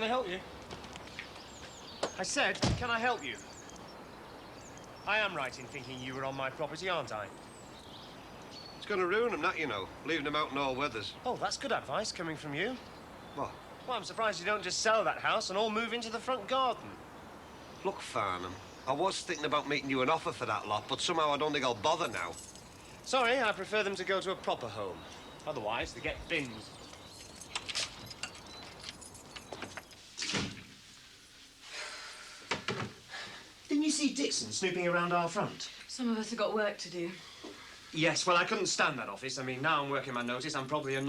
Can I help you? I said, can I help you? I am right in thinking you were on my property, aren't I? It's going to ruin them, that, you know, leaving them out in all weathers. Oh, that's good advice coming from you. What? Well, I'm surprised you don't just sell that house and all move into the front garden. Look, Farnham, I was thinking about making you an offer for that lot, but somehow I don't think I'll bother now. Sorry, I prefer them to go to a proper home. Otherwise, they get binned. Didn't you see Dixon snooping around our front? Some of us have got work to do. Yes, well, I couldn't stand that office. I mean, now I'm working my notice, I'm probably a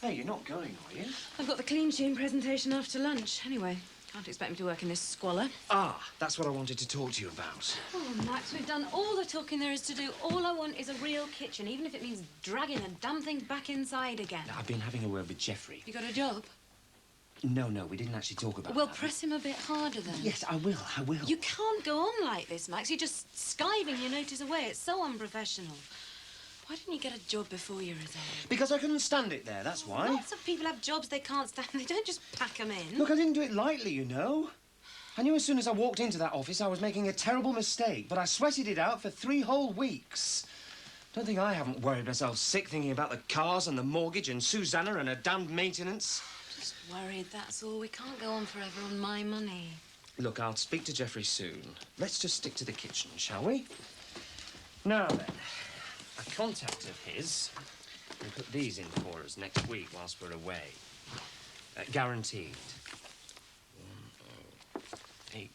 Hey, you're not going, are you? I've got the clean tune presentation after lunch. Anyway, can't expect me to work in this squalor. Ah, that's what I wanted to talk to you about. Oh, Max, we've done all the talking there is to do. All I want is a real kitchen, even if it means dragging the damn thing back inside again. I've been having a word with Jeffrey. You got a job? No, we didn't actually talk about Well, that. press him a bit harder, then. Yes, I will. You can't go on like this, Max. You're just skiving your notice away. It's so unprofessional. Why didn't you get a job before you resigned? Because I couldn't stand it there, that's why. Lots of people have jobs they can't stand. They don't just pack them in. Look, I didn't do it lightly, you know. I knew as soon as I walked into that office I was making a terrible mistake, but I sweated it out for 3 whole weeks. Don't think I haven't worried myself sick thinking about the cars and the mortgage and Susanna and her damned maintenance. Just worried, that's all. We can't go on forever on my money. Look, I'll speak to Jeffrey soon. Let's just stick to the kitchen, shall we? Now then, a contact of his will put these in for us next week whilst we're away. Guaranteed. 108.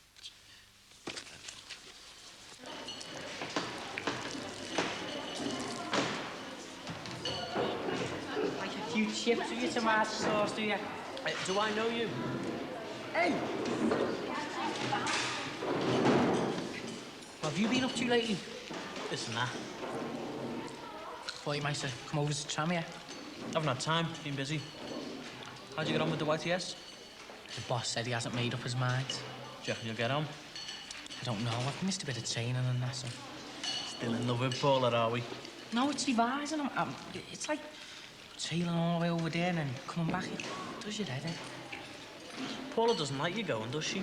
Like a few chips with your tomato sauce, do you? Do I know you? Hey! What have you been up to lately? Listen, nah. Thought you might have come over to Tram, yeah? Haven't had time. Been busy. How'd you get on with the YTS? The boss said he hasn't made up his mind. Do you reckon you'll get on? I don't know. I've missed a bit of training and that, so... Still in love with Paula, are we? No, it's revising. It's like sailing all the way over there and then coming back. It does your head in. Paula doesn't like you going, does she?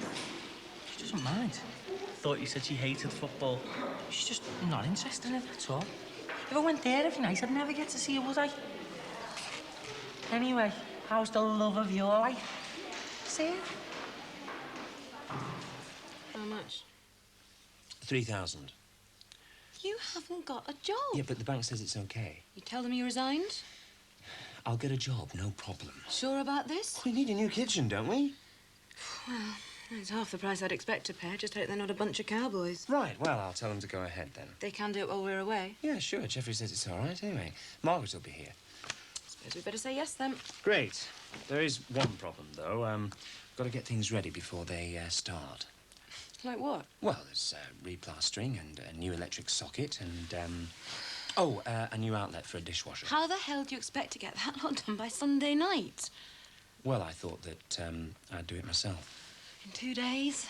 She doesn't mind. Thought you said she hated football. She's just not interested in it, that's all. If I went there every night, I'd never get to see her, would I? Anyway, how's the love of your life? See it? How much? 3,000. You haven't got a job. Yeah, but the bank says it's okay. You tell them you resigned? I'll get a job, no problem. Sure about this? We need a new kitchen, don't we? Well, it's half the price I'd expect to pay. Just hope they're not a bunch of cowboys. Right, well, I'll tell them to go ahead then. They can do it while we're away. Yeah, sure. Jeffrey says it's all right. Anyway, Margaret will be here. Suppose we better say yes, then. Great. There is one problem, though. Got to get things ready before they start. Like what? Well, there's replastering and a new electric socket and, a new outlet for a dishwasher. How the hell do you expect to get that lot done by Sunday night? Well, I thought that I'd do it myself. In 2 days?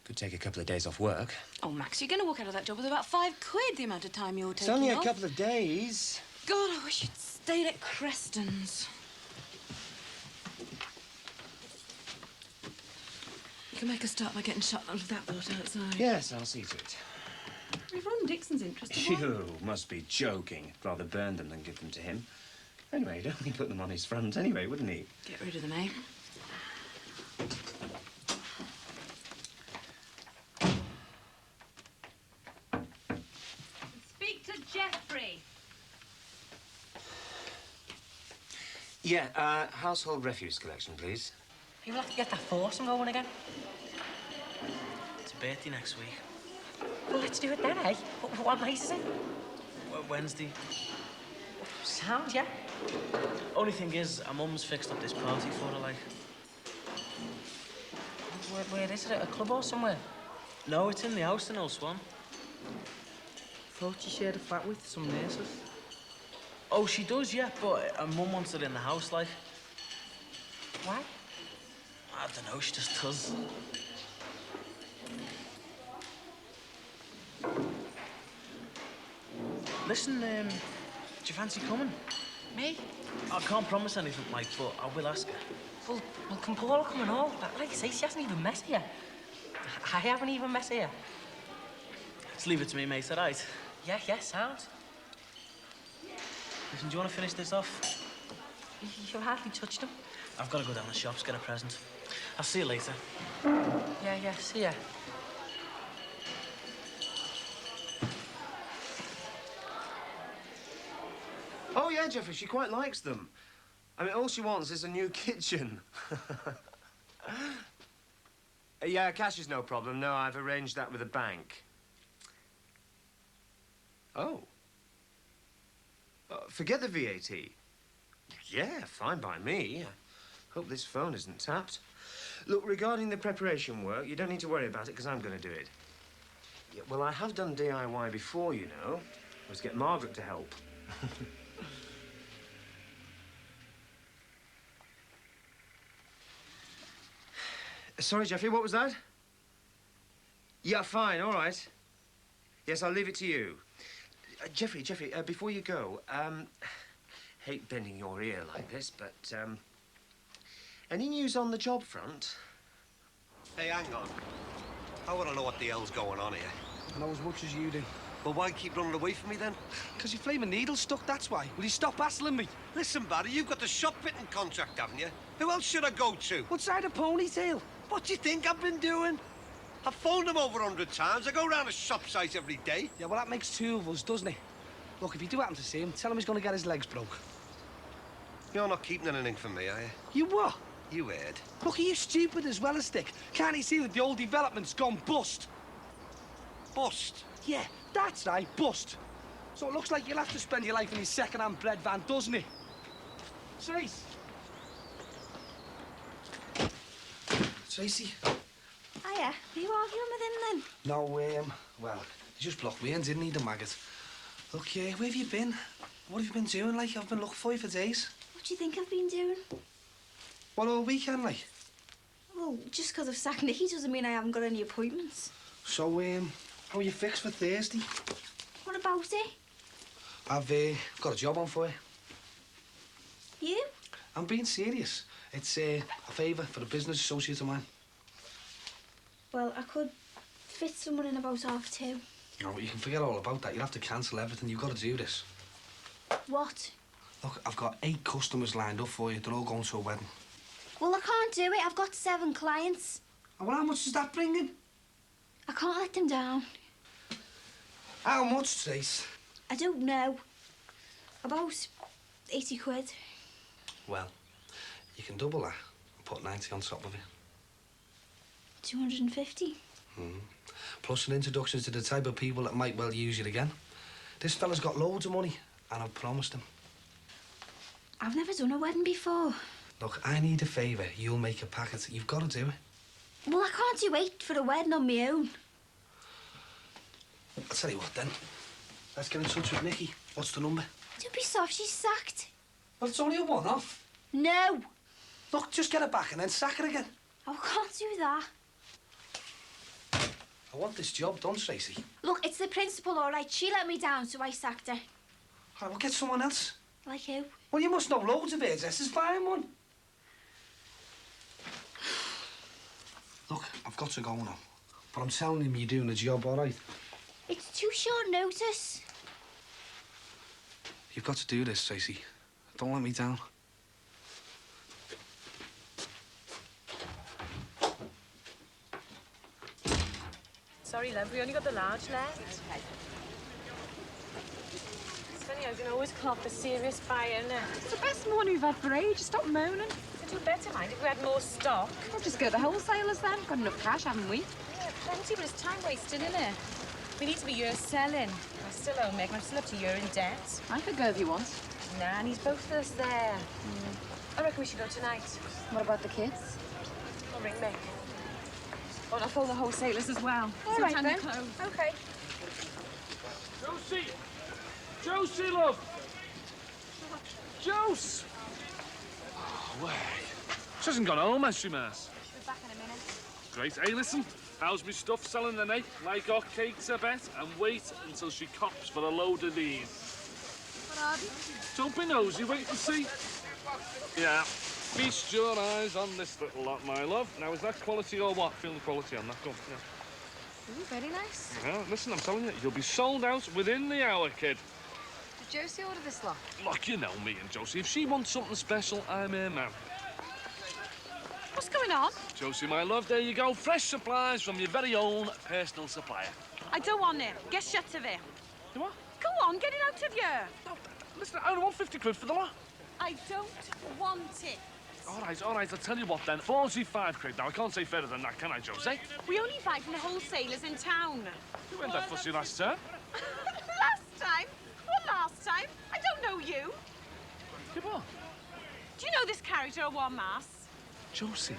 Could take a couple of days off work. Oh, Max, you're going to walk out of that job with about £5 the amount of time you're taking It's only off. a couple of days. God, I wish you'd stayed at Creston's. You can make a start by getting shut out of that boat outside. Yes, I'll see to it. We've run Dixon's interest. You must be joking. Rather burn them than give them to him. Anyway, he'd only put them on his front anyway, wouldn't he? Get rid of them, eh? Speak to Jeffrey. Yeah, household refuse collection, please. You'll have to get that foursome going again. It's a birthday next week. Well, let's do it then, eh? What night is it? Wednesday. Sound, yeah? Only thing is, our mum's fixed up this party for her, like. Where is it? At a club or somewhere? No, it's in the house in Old Swan. Thought you shared a flat with some nurses. Oh, she does, yeah, but her mum wants it in the house, like. Why? I don't know, she just does. Listen, do you fancy coming? Me? I can't promise anything, like, but I will ask her. Well, can Paula come and all? Like I say, she hasn't even met her. I haven't even met her. Just leave it to me, mate, all right? Yeah, sound. Listen, do you want to finish this off? You hardly touched him. I've got to go down the shops, get a present. I'll see you later. Yeah, see ya. Oh, yeah, Jeffrey, she quite likes them. I mean, all she wants is a new kitchen. Yeah, cash is no problem. No, I've arranged that with the bank. Oh. Forget the VAT. Yeah, fine by me. Hope this phone isn't tapped. Look, regarding the preparation work, you don't need to worry about it, because I'm going to do it. Yeah, well, I have done DIY before, you know. I was get Margaret to help. Sorry, Jeffrey, what was that? Yeah, fine, all right. Yes, I'll leave it to you. Jeffrey, before you go, hate bending your ear like this, but, any news on the job front? Hey, hang on. I want to know what the hell's going on here. I know as much as you do. Well, why keep running away from me, then? Because your flaming needle's stuck, that's why. Will you stop hassling me? Listen, Barry, you've got the shop fitting contract, haven't you? Who else should I go to? What side of ponytail? What do you think I've been doing? I've phoned him over 100 times. I go round a shop site every day. Yeah, well, that makes two of us, doesn't it? Look, if you do happen to see him, tell him he's going to get his legs broke. You're not keeping anything from me, are you? You what? You heard. Look, are you stupid as well as thick? Can't you see that the old development's gone bust? Bust. Yeah, that's right, bust. So it looks like you'll have to spend your life in his second-hand bread van, doesn't it? Trace. Tracy? Hiya, are you arguing with him then? No, well, he just blocked me in, didn't he, the maggot? Look, where have you been? What have you been doing, like? I've been looking for you for days. What do you think I've been doing? What, all weekend, like? Well, just because I've sacked Nicky doesn't mean I haven't got any appointments. So, how are you fixed for Thursday? What about it? I've got a job on for you. You? I'm being serious. It's a favour for a business associate of mine. Well, I could fit someone in about 2:30. No, but you can forget all about that. You'll have to cancel everything. You've got to do this. What? Look, I've got 8 customers lined up for you. They're all going to a wedding. Well, I can't do it. I've got 7 clients. And well, how much is that bringing? I can't let them down. How much, Trace? I don't know. About 80 quid. Well, you can double that and put 90 on top of it. 250. Plus an introduction to the type of people that might well use you again. This fella's got loads of money, and I've promised him. I've never done a wedding before. Look, I need a favour. You'll make a packet. You've got to do it. Well, I can't do 8 for a wedding on my own. I'll tell you what, then. Let's get in touch with Nicky. What's the number? Don't be soft, she's sacked. Well, it's only a one-off. No. Look, just get her back and then sack her again. I can't do that. I want this job done, Tracy. Look, it's the principal, all right. She let me down, so I sacked her. All right, we'll get someone else. Like who? Well, you must know loads of hairdressers. Find one. Look, I've got to go now. But I'm telling him you're doing the job, all right? It's too short notice. You've got to do this, Tracy. Don't let me down. Sorry, love, we only got the large left. It's funny, I can always clock the serious buyer, innit? It's the best morning we've had for ages. Stop moaning. We'd do better, mind, if we had more stock. We'll just go to the wholesalers then. Got enough cash, haven't we? Yeah, plenty, but it's time wasting, innit? We need to be yours selling. I'm still homemaking, I'm still up to year in debt. I could go if you want. Nah, needs both of us there. I reckon we should go tonight. What about the kids? I'll ring Mick. Oh, I'll phone the wholesalers as well. All right, then. Okay. Josie! Josie, love! Jose! Oh, way. She hasn't gone home, has she, Mass? She'll be back in a minute. Great. Hey, listen. How's me stuff selling then, eh? Like hotcakes, I bet. And wait until she cops for a load of these. What are they? Don't be nosy. Wait and see. Yeah. Feast your eyes on this little lot, my love. Now, is that quality or what? Feel the quality on that. Go on. Yeah. Ooh, very nice. Yeah, listen, I'm telling you, you'll be sold out within the hour, kid. Did Josie order this lot? Look, you know me and Josie. If she wants something special, I'm here, man. What's going on? Josie, my love, there you go. Fresh supplies from your very own personal supplier. I don't want it. Get shut of it. You what? Go on, get it out of here. No, listen, I only want 50 quid for the lot. I don't want it. All right, I'll tell you what then. 45 quid. Now, I can't say fairer than that, can I, Josie? We only buy from the wholesalers in town. You weren't that fussy last term. Last time? What last time? I don't know you. You what? Do you know this character of one mass? Josie,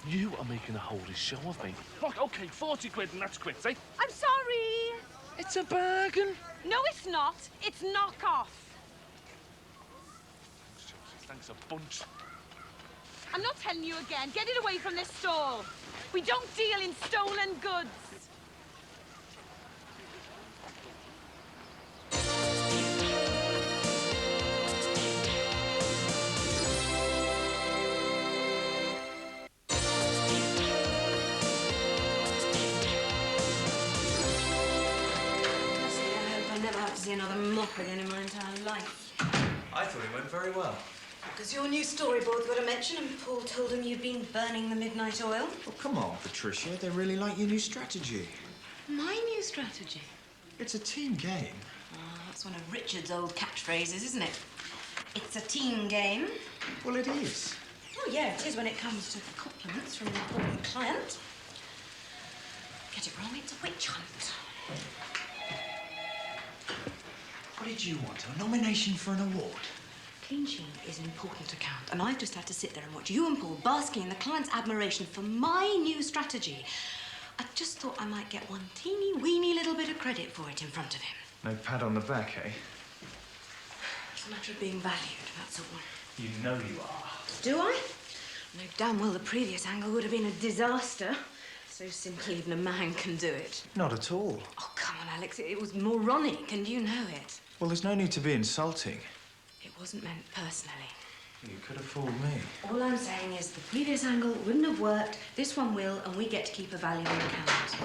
you are making a holy show of me. Look, OK, 40 quid and that's quits, eh? I'm sorry. It's a bargain. No, it's not. It's knockoff. Thanks, Josie. Thanks a bunch. I'm not telling you again. Get it away from this stall. We don't deal in stolen goods. See another mop again in my entire life. I thought it went very well. Because your new storyboard got a mention and Paul told him you'd been burning the midnight oil. Well, come on, Patricia. They really like your new strategy. My new strategy? It's a team game. Oh, that's one of Richard's old catchphrases, isn't it? It's a team game. Well, it is. Oh, yeah, it is when it comes to compliments from an important client. Get it wrong, it's a witch hunt. What did you want? A nomination for an award? Clean sheet is an important account, and I've just had to sit there and watch you and Paul basking in the client's admiration for my new strategy. I just thought I might get one teeny weeny little bit of credit for it in front of him. No pat on the back, eh? It's a matter of being valued, that's all. You know you are. Do I? No, damn well the previous angle would have been a disaster. So simple even a man can do it. Not at all. Oh, come on, Alex. It was moronic, and you know it. Well, there's no need to be insulting. It wasn't meant personally. You could have fooled me. All I'm saying is the previous angle wouldn't have worked, this one will, and we get to keep a valuable account.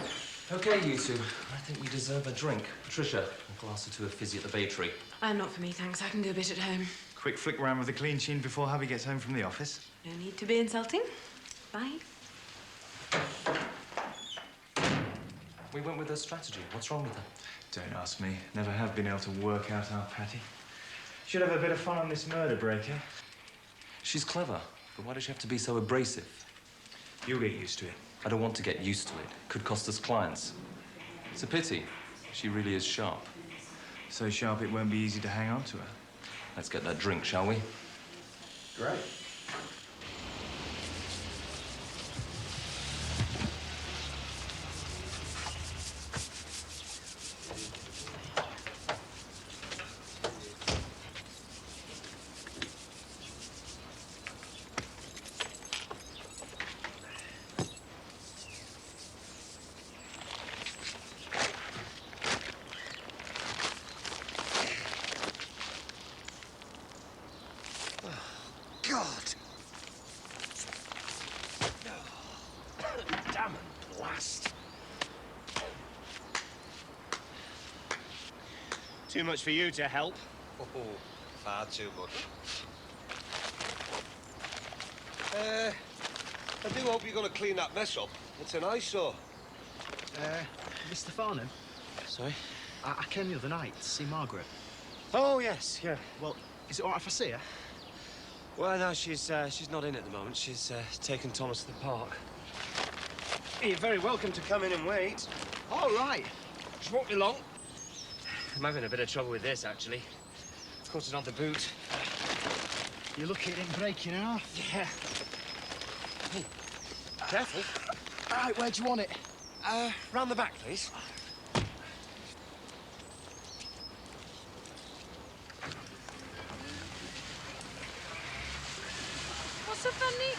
OK, you two. I think we deserve a drink. Patricia, a glass or two of fizzy at the Baytree. Not for me, thanks. I can do a bit at home. Quick flick round with the clean sheen before hubby gets home from the office. No need to be insulting. Bye. We went with her strategy. What's wrong with her? Don't ask me. Never have been able to work out our Patty. Should have a bit of fun on this murder break, eh? She's clever, but why does she have to be so abrasive? You'll get used to it. I don't want to get used to it. Could cost us clients. It's a pity. She really is sharp. So sharp it won't be easy to hang on to her. Let's get that drink, shall we? Great. God! Damn and blast. Too much for you to help. Oh, far too much. I do hope you're going to clean that mess up. It's an eyesore. Mr. Farnham? Sorry? I came the other night to see Margaret. Oh, yes, yeah. Well, is it all right if I see her? Well, no, she's not in at the moment. She's taken Thomas to the park. You're very welcome to come in and wait. All right. Just walk along. I'm having a bit of trouble with this, actually. Caught it on the boot. You're lucky it didn't break, you know? Yeah. Hey, careful. All right, where do you want it? Round the back, please. What's so funny?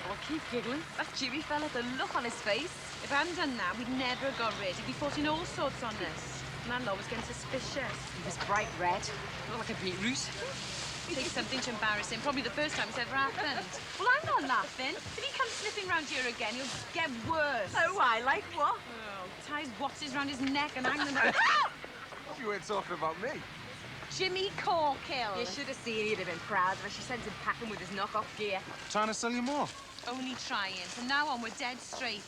Oh, keep giggling. That Jimmy fella, the look on his face. If I hadn't done that, we'd never have got rid. He'd be putting all sorts on us. Landlord was getting suspicious. He was bright red. Looked like a beetroot. Take something to embarrass him. Probably the first time it's ever happened. Well, I'm not laughing. If he comes slipping round here again, he'll get worse. Oh, why? Like what? Oh, ties whatzes round his neck and hang them... Hope you weren't talking about me. Jimmy Corkill. You should have seen he'd have been proud of her. She sent him packing with his knock-off gear. Trying to sell you more. Only trying. From now on, we're dead straight.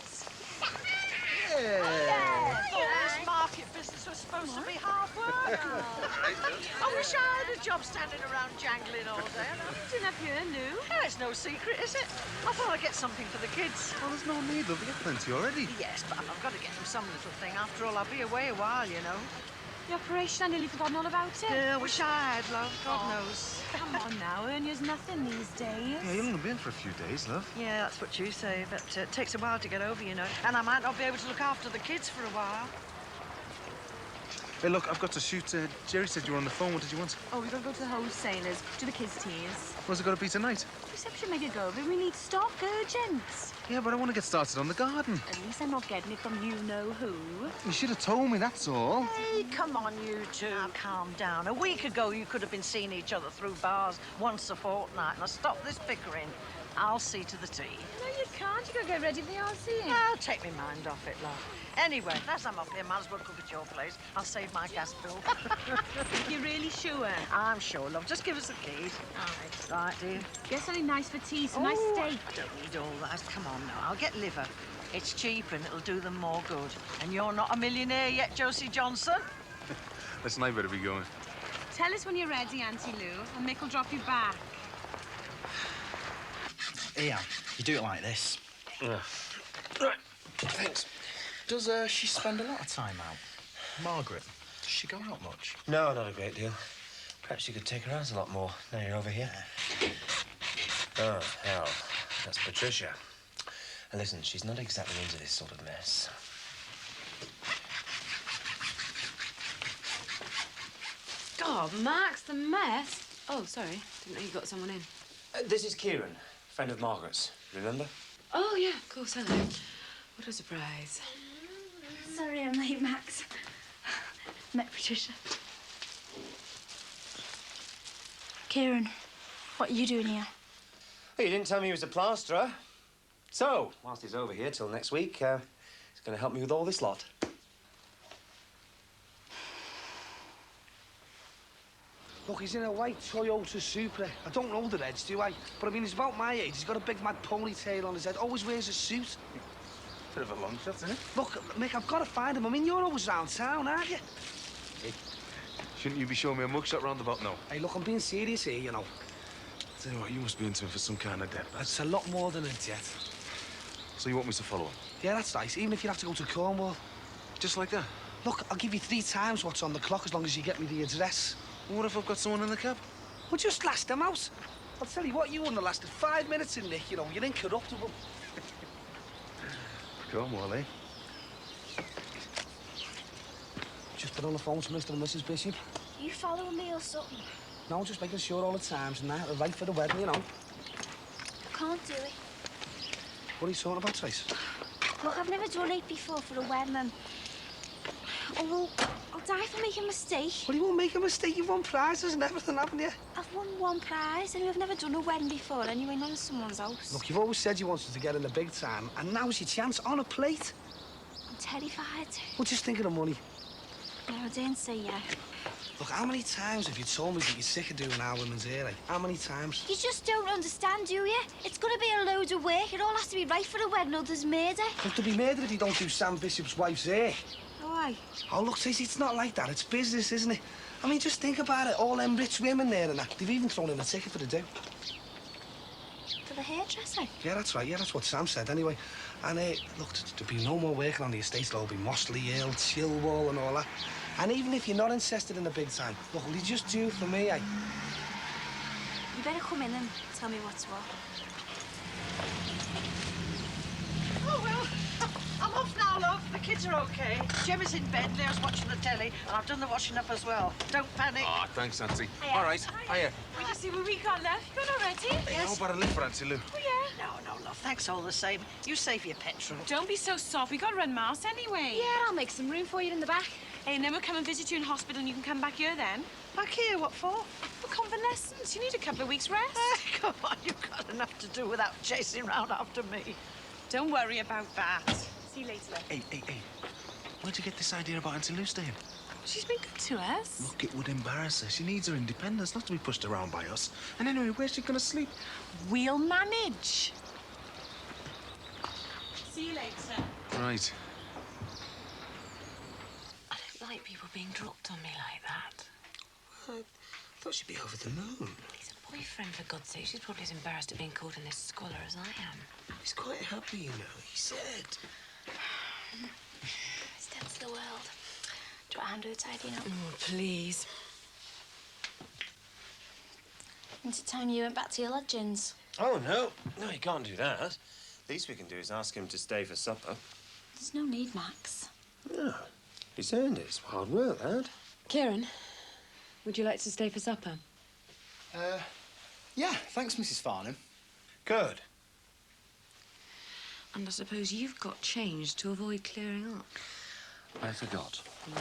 Hey. This market business was supposed to be hard work. I wish I had a job standing around jangling all day. Didn't have here, Lou. Yeah, it's no secret, is it? I thought I'd get something for the kids. Well, there's no need, love. We get plenty already. Yes, but I've got to get them some little thing. After all, I'll be away a while, you know. The operation, I nearly forgotten all about it. Yeah, I wish I had, love. God knows. Come on now, Ernia's nothing these days. Yeah, you'll only be in for a few days, love. Yeah, that's what you say, but it takes a while to get over, you know. And I might not be able to look after the kids for a while. Hey, look, I've got to shoot. Jerry said you were on the phone. What did you want? Oh, we've got to go to the wholesalers, do the kids' teas. What's it got to be tonight? We said we should make a go of it. We need stock, urgent. Yeah, but I want to get started on the garden. At least I'm not getting it from you-know-who. You should have told me, that's all. Hey, come on, you two. Now, calm down. A week ago, you could have been seeing each other through bars once a fortnight. Now, stop this bickering. I'll see to the tea. No, you can't. You got to get ready for the RC. I'll take my mind off it, love. Anyway, as I'm up here, might as well cook at your place. I'll save my gas bill. You're really sure? I'm sure, love. Just give us the keys. All right. Right, dear. Get something nice for tea, some nice steak. I don't need all that. Come on now. I'll get liver. It's cheap and it'll do them more good. And you're not a millionaire yet, Josie Johnson. Listen, I better be going. Tell us when you're ready, Auntie Lou, and Mick will drop you back. Here, you do it like this. Right, thanks. Does she spend a lot of time out? Margaret, does she go out much? No, not a great deal. Perhaps you could take her out a lot more now you're over here. Oh, hell. That's Patricia. And listen, she's not exactly into this sort of mess. God, Max, the mess. Oh, sorry. Didn't know you got someone in. This is Kieran, friend of Margaret's. Remember? Oh, yeah, of course. Hello. What a surprise. Sorry I'm late, Max. Met Patricia. Kieran, what are you doing here? Oh, you didn't tell me he was a plasterer. So, whilst he's over here till next week, he's going to help me with all this lot. Look, he's in a white Toyota Supra. I don't know the reds, do I? But I mean, he's about my age. He's got a big mad ponytail on his head. Always wears a suit. Bit of a long shot, isn't it? Look, Mick, I've got to find him. I mean, you're always round town, aren't you? Hey, shouldn't you be showing me a mugshot roundabout now? Hey, look, I'm being serious here, you know. Tell you what, you must be into him for some kind of debt. It's a lot more than a jet. So you want me to follow him? Yeah, that's nice. Even if you have to go to Cornwall. Just like that? Look, I'll give you 3 times what's on the clock as long as you get me the address. What if I've got someone in the cab? Well, just last them out. I'll tell you what, you wouldn't have lasted 5 minutes in Nick, you know. You're incorruptible. Cornwall, eh? Just been on the phone to Mr. and Mrs. Bishop. You following me or something? No, just making sure all the times and that are right for the wedding, you know. I can't do it. What are you talking about, Trace? Look, I've never done it before for a wedding and... Oh, well, I'll die for making a mistake. Well, you won't make a mistake. You've won prizes and everything, haven't you? I've won 1 prize and I've never done a wedding before anyway, not in someone's house. Look, you've always said you wanted to get in the big time, and now's your chance on a plate. I'm terrified. Well, just think of the money. No, I didn't say yeah. Look, how many times have you told me that you're sick of doing our women's hair, eh? How many times? You just don't understand, do you? It's gonna be a load of work. It all has to be right for a wedding or there's murder. Well, to be murdered if you don't do Sam Bishop's wife's hair. Why? Oh, look, Stacey, it's not like that. It's business, isn't it? I mean, just think about it. All them rich women there and that. They've even thrown in a ticket for the do. For the hairdresser? Yeah, that's right. Yeah, that's what Sam said anyway. And, look, there'll be no more working on the estate. There'll be Mossley Hill, Chilwell and all that. And even if you're not interested in the big time, look, will you just do for me, eh? You better come in and tell me what's what. Oh, well, I'm off off now, love. The kids are okay. Jemmy's in bed, Leo's watching the telly, and I've done the washing up as well. Don't panic. Ah, thanks, Auntie. Hiya. All right, hiya. We just see where we got left. You gone already? Hey, how about a lift for Auntie Lou? Oh, yeah. No, love. Thanks all the same. You save your petrol. Don't be so soft. We got to run mass anyway. Yeah, I'll make some room for you in the back. Hey, and then we'll come and visit you in hospital and you can come back here then. Back here, what for? For convalescence. You need a couple of weeks rest. Come on, you've got enough to do without chasing round after me. Don't worry about that. See you later. Hey. Where'd you get this idea about Auntie Lou staying? She's been good to us. Look, it would embarrass her. She needs her independence, not to be pushed around by us. And anyway, where's she gonna sleep? We'll manage. See you later. Right. I don't like people being dropped on me like that. I thought she'd be over the moon. He's a boyfriend, for God's sake. She's probably as embarrassed at being caught in this squalor as I am. He's quite happy, you know, he said. It's dead to the world. Do you want a hand to tidying up? Oh, please. Into time you went back to your lodgings. Oh, no. No, you can't do that. Least we can do is ask him to stay for supper. There's no need, Max. No. He's earned it. It's hard work, lad. Kieran, would you like to stay for supper? Yeah, thanks, Mrs. Farnham. Good. And I suppose you've got change to avoid clearing up. I forgot. I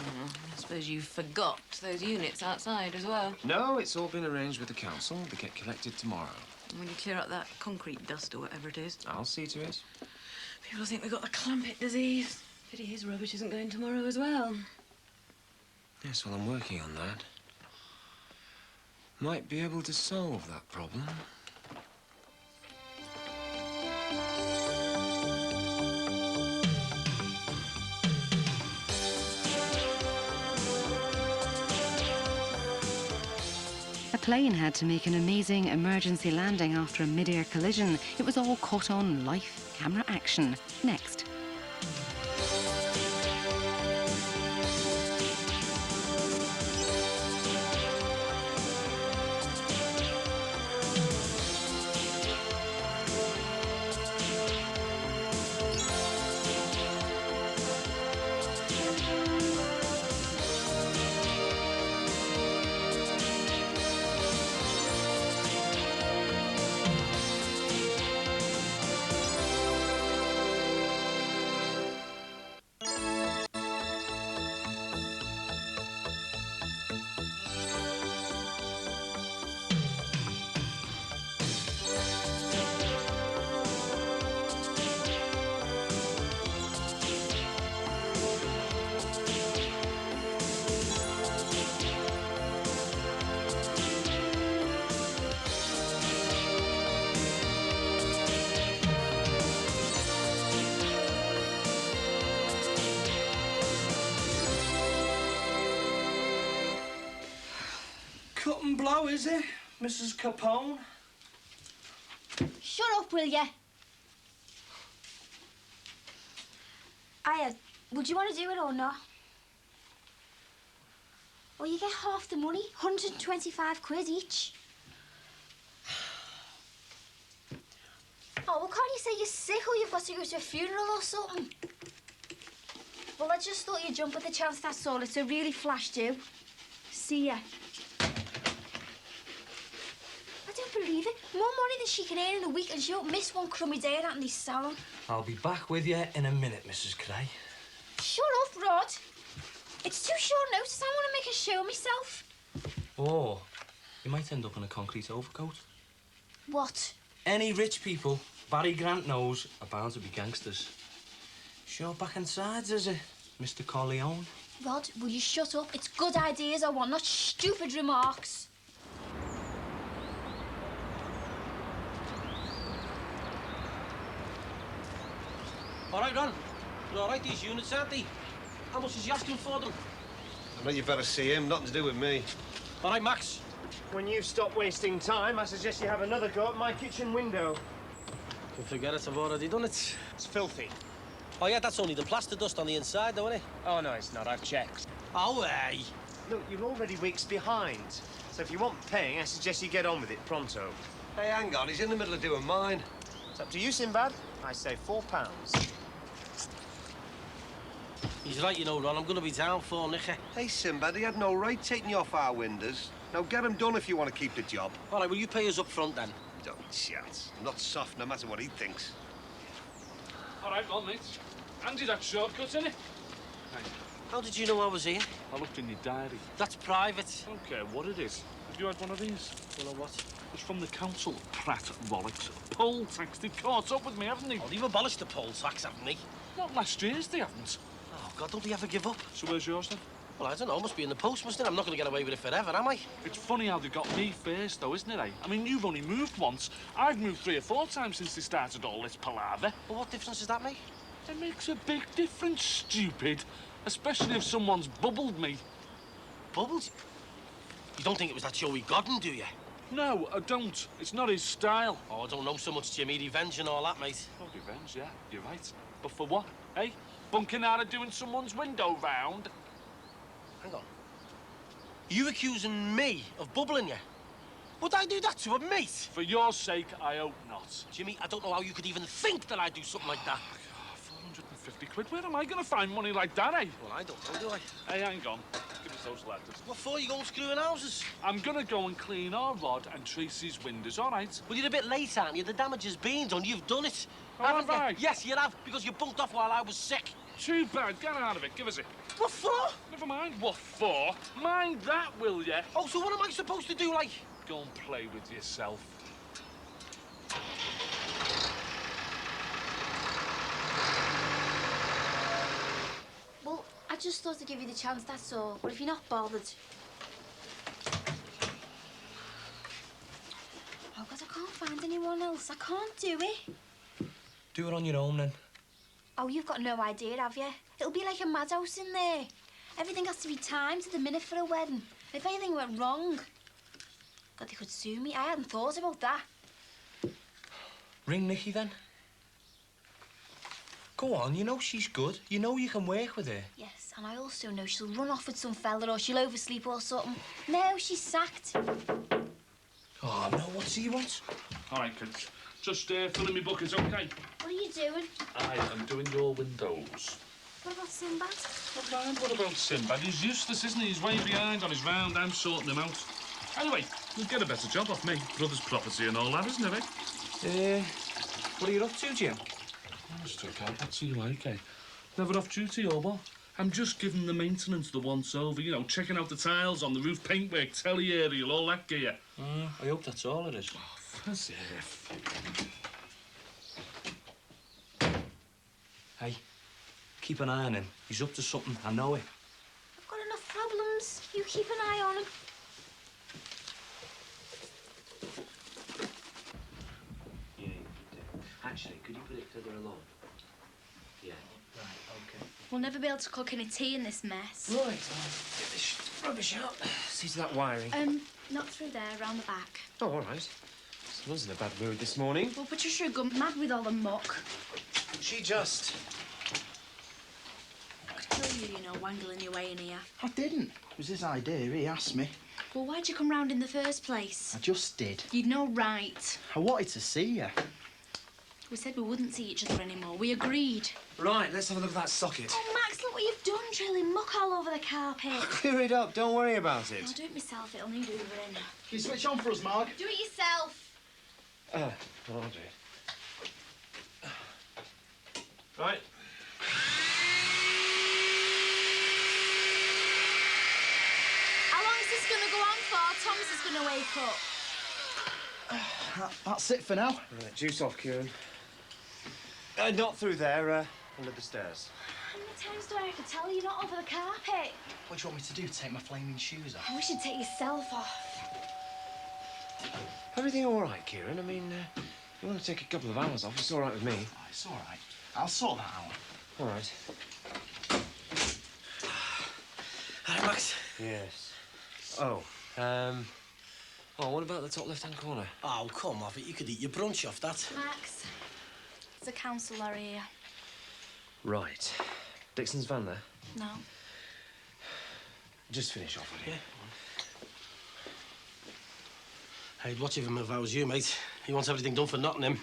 suppose you forgot those units outside as well. No, it's all been arranged with the council. They get collected tomorrow. And when you clear up that concrete dust or whatever it is. I'll see to it. People think we've got the clumpet disease. Pity his rubbish isn't going tomorrow as well. Yes, well, I'm working on that. Might be able to solve that problem. A plane had to make an amazing emergency landing after a mid-air collision. It was all caught on live camera action. Next. Cut and blow, is it, Mrs. Capone? Shut up, will ya? Would you want to do it or not? Well, you get half the money, 125 quid each. Oh, well, can't you say you're sick or you've got to go to a funeral or something? Well, I just thought you'd jump at the chance, that's all. It's a really flash do. See ya. I don't believe it. More money than she can earn in a week and she won't miss one crummy day at this salon. I'll be back with you in a minute, Mrs. Cray. Shut up, Rod. It's too short notice. I want to make a show of myself. Oh, you might end up in a concrete overcoat. What? Any rich people Barry Grant knows are bound to be gangsters. Sure back and sides, is it, Mr. Corleone? Rod, will you shut up? It's good ideas I want, not stupid remarks. All right, Ron. You're all right, these units, aren't they? How much is he asking for them? I bet you better see him. Nothing to do with me. All right, Max. When you stop wasting time, I suggest you have another go at my kitchen window. You can forget it. I've already done it. It's filthy. Oh, yeah, that's only the plaster dust on the inside, though, isn't it? Oh, no, it's not. I've checked. Oh, hey. Look, you're already weeks behind. So if you want paying, I suggest you get on with it pronto. Hey, hang on. He's in the middle of doing mine. It's up to you, Sinbad. I say £4. He's right, you know, Ron. I'm going to be down for Nicky. Hey, Sinbad, he had no right taking you off our windows. Now get him done if you want to keep the job. All right, will you pay us up front, then? Don't chat. I'm not soft, no matter what he thinks. All right, well, mate. Handy that shortcut, innit? How did you know I was here? I looked in your diary. That's private. I don't care what it is. Have you had one of these? Well, what? It's from the council, Pratt Rollocks. Poll tax. They've caught up with me, haven't they? Oh, they've abolished the poll tax, haven't they? Not last year's, they haven't. Oh, God, don't they ever give up? So where's yours, then? Well, I don't know. Must be in the post, mustn't it? I'm not going to get away with it forever, am I? It's funny how they got me first, though, isn't it, eh? I mean, you've only moved once. I've moved 3 or 4 times since they started all this palaver. Well, what difference does that make? It makes a big difference, stupid. Especially if someone's bubbled me. Bubbled? You don't think it was that Joey Godden, do you? No, I don't. It's not his style. Oh, I don't know so much, Jimmy. Revenge and all that, mate. Oh, revenge, yeah. You're right. But for what, eh? Bunking out of doing someone's window round? Hang on. You accusing me of bubbling you? Would I do that to a mate? For your sake, I hope not. Jimmy, I don't know how you could even think that I'd do something like that. 450 quid? Where am I going to find money like that, eh? Well, I don't know, do I? Hey, hang on. Give us those letters. What for? You going screwing houses? I'm going to go and clean our rod and Tracy's windows, all right? Well, you're a bit late, aren't you? The damage has been done. You've done it. Oh, haven't have I? you? Yes, you have, because you bunked off while I was sick. Too bad. Get out of it. Give us it. What for? Never mind what for. Mind that, will ya? Oh, so what am I supposed to do, like? Go and play with yourself. Well, I just thought I'd give you the chance, that's all. But if you're not bothered... Oh, God, I can't find anyone else. I can't do it. Do it on your own, then. Oh, you've got no idea, have you? It'll be like a madhouse in there. Everything has to be timed to the minute for a wedding. If anything went wrong... God, they could sue me. I hadn't thought about that. Ring Nicky, then. Go on, you know she's good. You know you can work with her. Yes, and I also know she'll run off with some fella or she'll oversleep or something. No, she's sacked. Oh, no, what do you want? All right, kids. Just filling me buckets, OK? What are you doing? I am doing your windows. What about Sinbad? Never mind, what about Sinbad? He's useless, isn't he? He's way behind on his round. I'm sorting him out. Anyway, you'll get a better job off me. Brother's property and all that, isn't it, eh? What are you up to, Jim? Honest to God, what's he like, eh? Never off duty or what? I'm just giving the maintenance the once over, you know, checking out the tiles on the roof, paintwork, telly aerial, all that gear. I hope that's all it is. Oh, as if. Hey, keep an eye on him. He's up to something, I know it. I've got enough problems. You keep an eye on him. Actually, could you put it further along? Yeah. Right, OK. We'll never be able to cook any tea in this mess. Right, I'll get this rubbish out. See to that wiring. Not through there, round the back. Oh, all right. I was in a bad mood this morning. Well, Patricia had gone mad with all the muck. She just... I could kill you, you know, wangling your way in here. I didn't. It was his idea. He asked me. Well, why'd you come round in the first place? I just did. You'd know right. I wanted to see you. We said we wouldn't see each other anymore. We agreed. Right, let's have a look at that socket. Oh, Max, look what you've done, drilling muck all over the carpet. Clear it up. Don't worry about it. I'll do it myself. It'll need hoovering. Can you switch on for us, Marg? Do it yourself. I'll do it. Right. How long is this going to go on for? Thomas is going to wake up. That's it for now. Right, juice off, Kieran. Not through there, under the stairs. How many times do I have to tell you not over the carpet? What do you want me to do? Take my flaming shoes off? I wish you'd take yourself off. Everything all right, Kieran? I mean, you want to take a couple of hours off, it's all right with me. Oh, it's all right. I'll sort that out. All right. Hi, Max. Yes. Oh, what about the top left-hand corner? Oh, come off it. You could eat your brunch off that. Max, there's a councillor here. Right. Dixon's van there? No. Just finish off with it. Yeah. I'd watch him if I was you, mate. He wants everything done for Nottingham.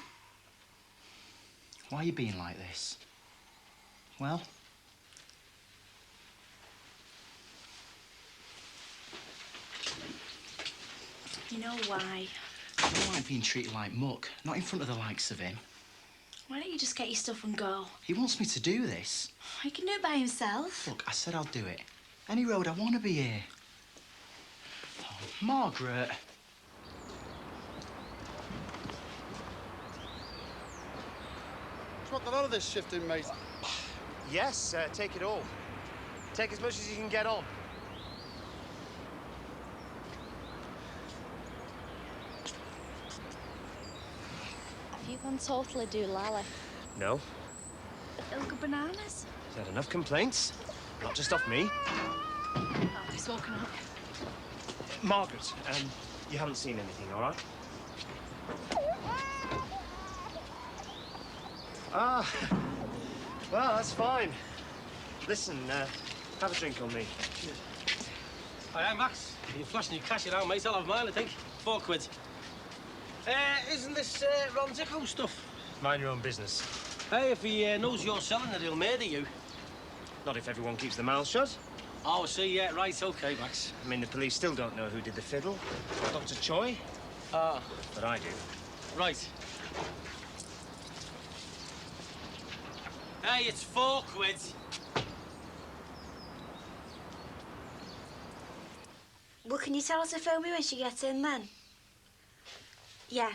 Why are you being like this? Well, know why. I don't like being treated like muck, not in front of the likes of him. Why don't you just get your stuff and go? He wants me to do this. He can do it by himself. Look, I said I'll do it. Any road, I want to be here. Oh, Margaret. Got a lot of this shifting, mate. Yes, take it all. Take as much as you can get on. Have you gone totally doolally? No. Look at bananas. Is that enough complaints? Not just off me. Oh, he's woken up. Margaret, you haven't seen anything, all right? Ah, well, that's fine. Listen, have a drink on me. Hi, Max. You're flashing your cash around, mate. I'll have mine, I think. £4. Isn't this Ron Zicko stuff? Mind your own business. Hey, if he knows you're selling it, he'll murder you. Not if everyone keeps their mouths shut. Oh, I see, yeah, right, OK, Max. I mean, the police still don't know who did the fiddle. Dr. Choi. Ah. But I do. Right. Hey, it's £4. Well, can you tell her to phone me when she gets in, then? Yeah.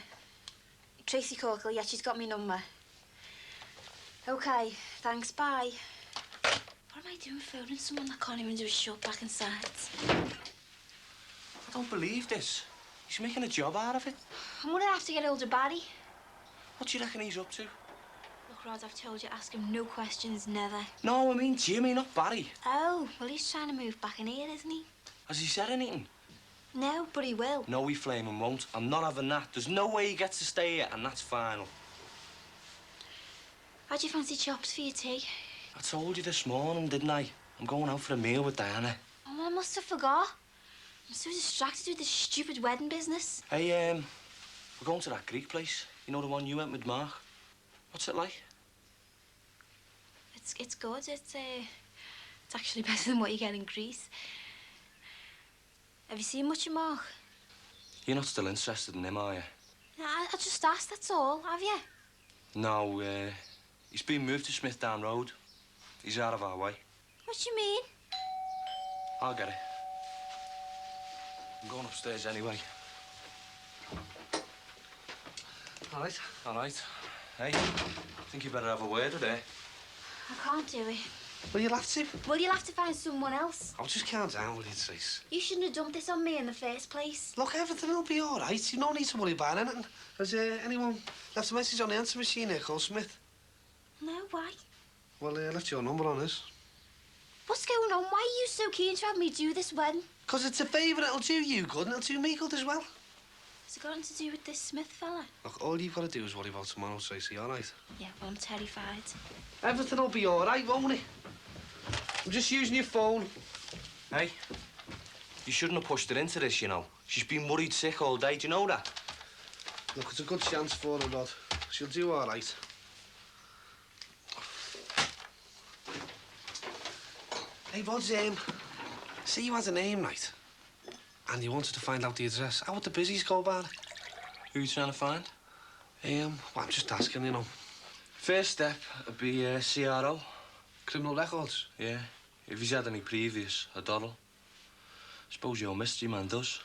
Tracy Corkle, yeah, she's got me number. OK, thanks, bye. What am I doing phoning someone that can't even do a short back and sides? I don't believe this. He's making a job out of it. I'm gonna have to get hold of Barry. What do you reckon he's up to? Look, Rod, I've told you, ask him no questions, never. No, I mean Jimmy, not Barry. Oh, well, he's trying to move back in here, isn't he? Has he said anything? No, but he will. No, he flaming won't. I'm not having that. There's no way he gets to stay here, and that's final. How do you fancy chops for your tea? I told you this morning, didn't I? I'm going out for a meal with Diana. Oh, I must have forgot. I'm so distracted with this stupid wedding business. Hey, we're going to that Greek place. You know, the one you went with Mark? What's it like? It's good. It's actually better than what you get in Greece. Have you seen much of Mark? You're not still interested in him, are you? I just asked, that's all. Have you? No, he's been moved to Smithdown Road. He's out of our way. What do you mean? I'll get it. I'm going upstairs anyway. All right. All right. Hey, I think you better have a word with her. I can't do it. Well, you'll have to. Well, you'll have to find someone else. I'll just calm down with you, Trace. You shouldn't have dumped this on me in the first place. Look, everything will be all right. You don't need to worry about anything. Has anyone left a message on the answer machine here called Smith? No, why? Well, left your number on this. What's going on? Why are you so keen to have me do this wedding? 'Cause it's a favour that'll do you good and it'll do me good as well. Has it got anything to do with this Smith fella? Look, all you've got to do is worry about tomorrow, Tracy, all right? Yeah, well, I'm terrified. Everything will be all right, won't it? I'm just using your phone. Hey, you shouldn't have pushed her into this, you know. She's been worried sick all day. Do you know that? Look, it's a good chance for her, Rod. She'll do all right. Hey, Rod's, see you has a name, right? And you wanted to find out the address. How would the busies go about it? Who are you trying to find? Well, I'm just asking, you know. First step would be CRO. Criminal records? Yeah. If he's had any previous, a doddle. Suppose your mystery man does.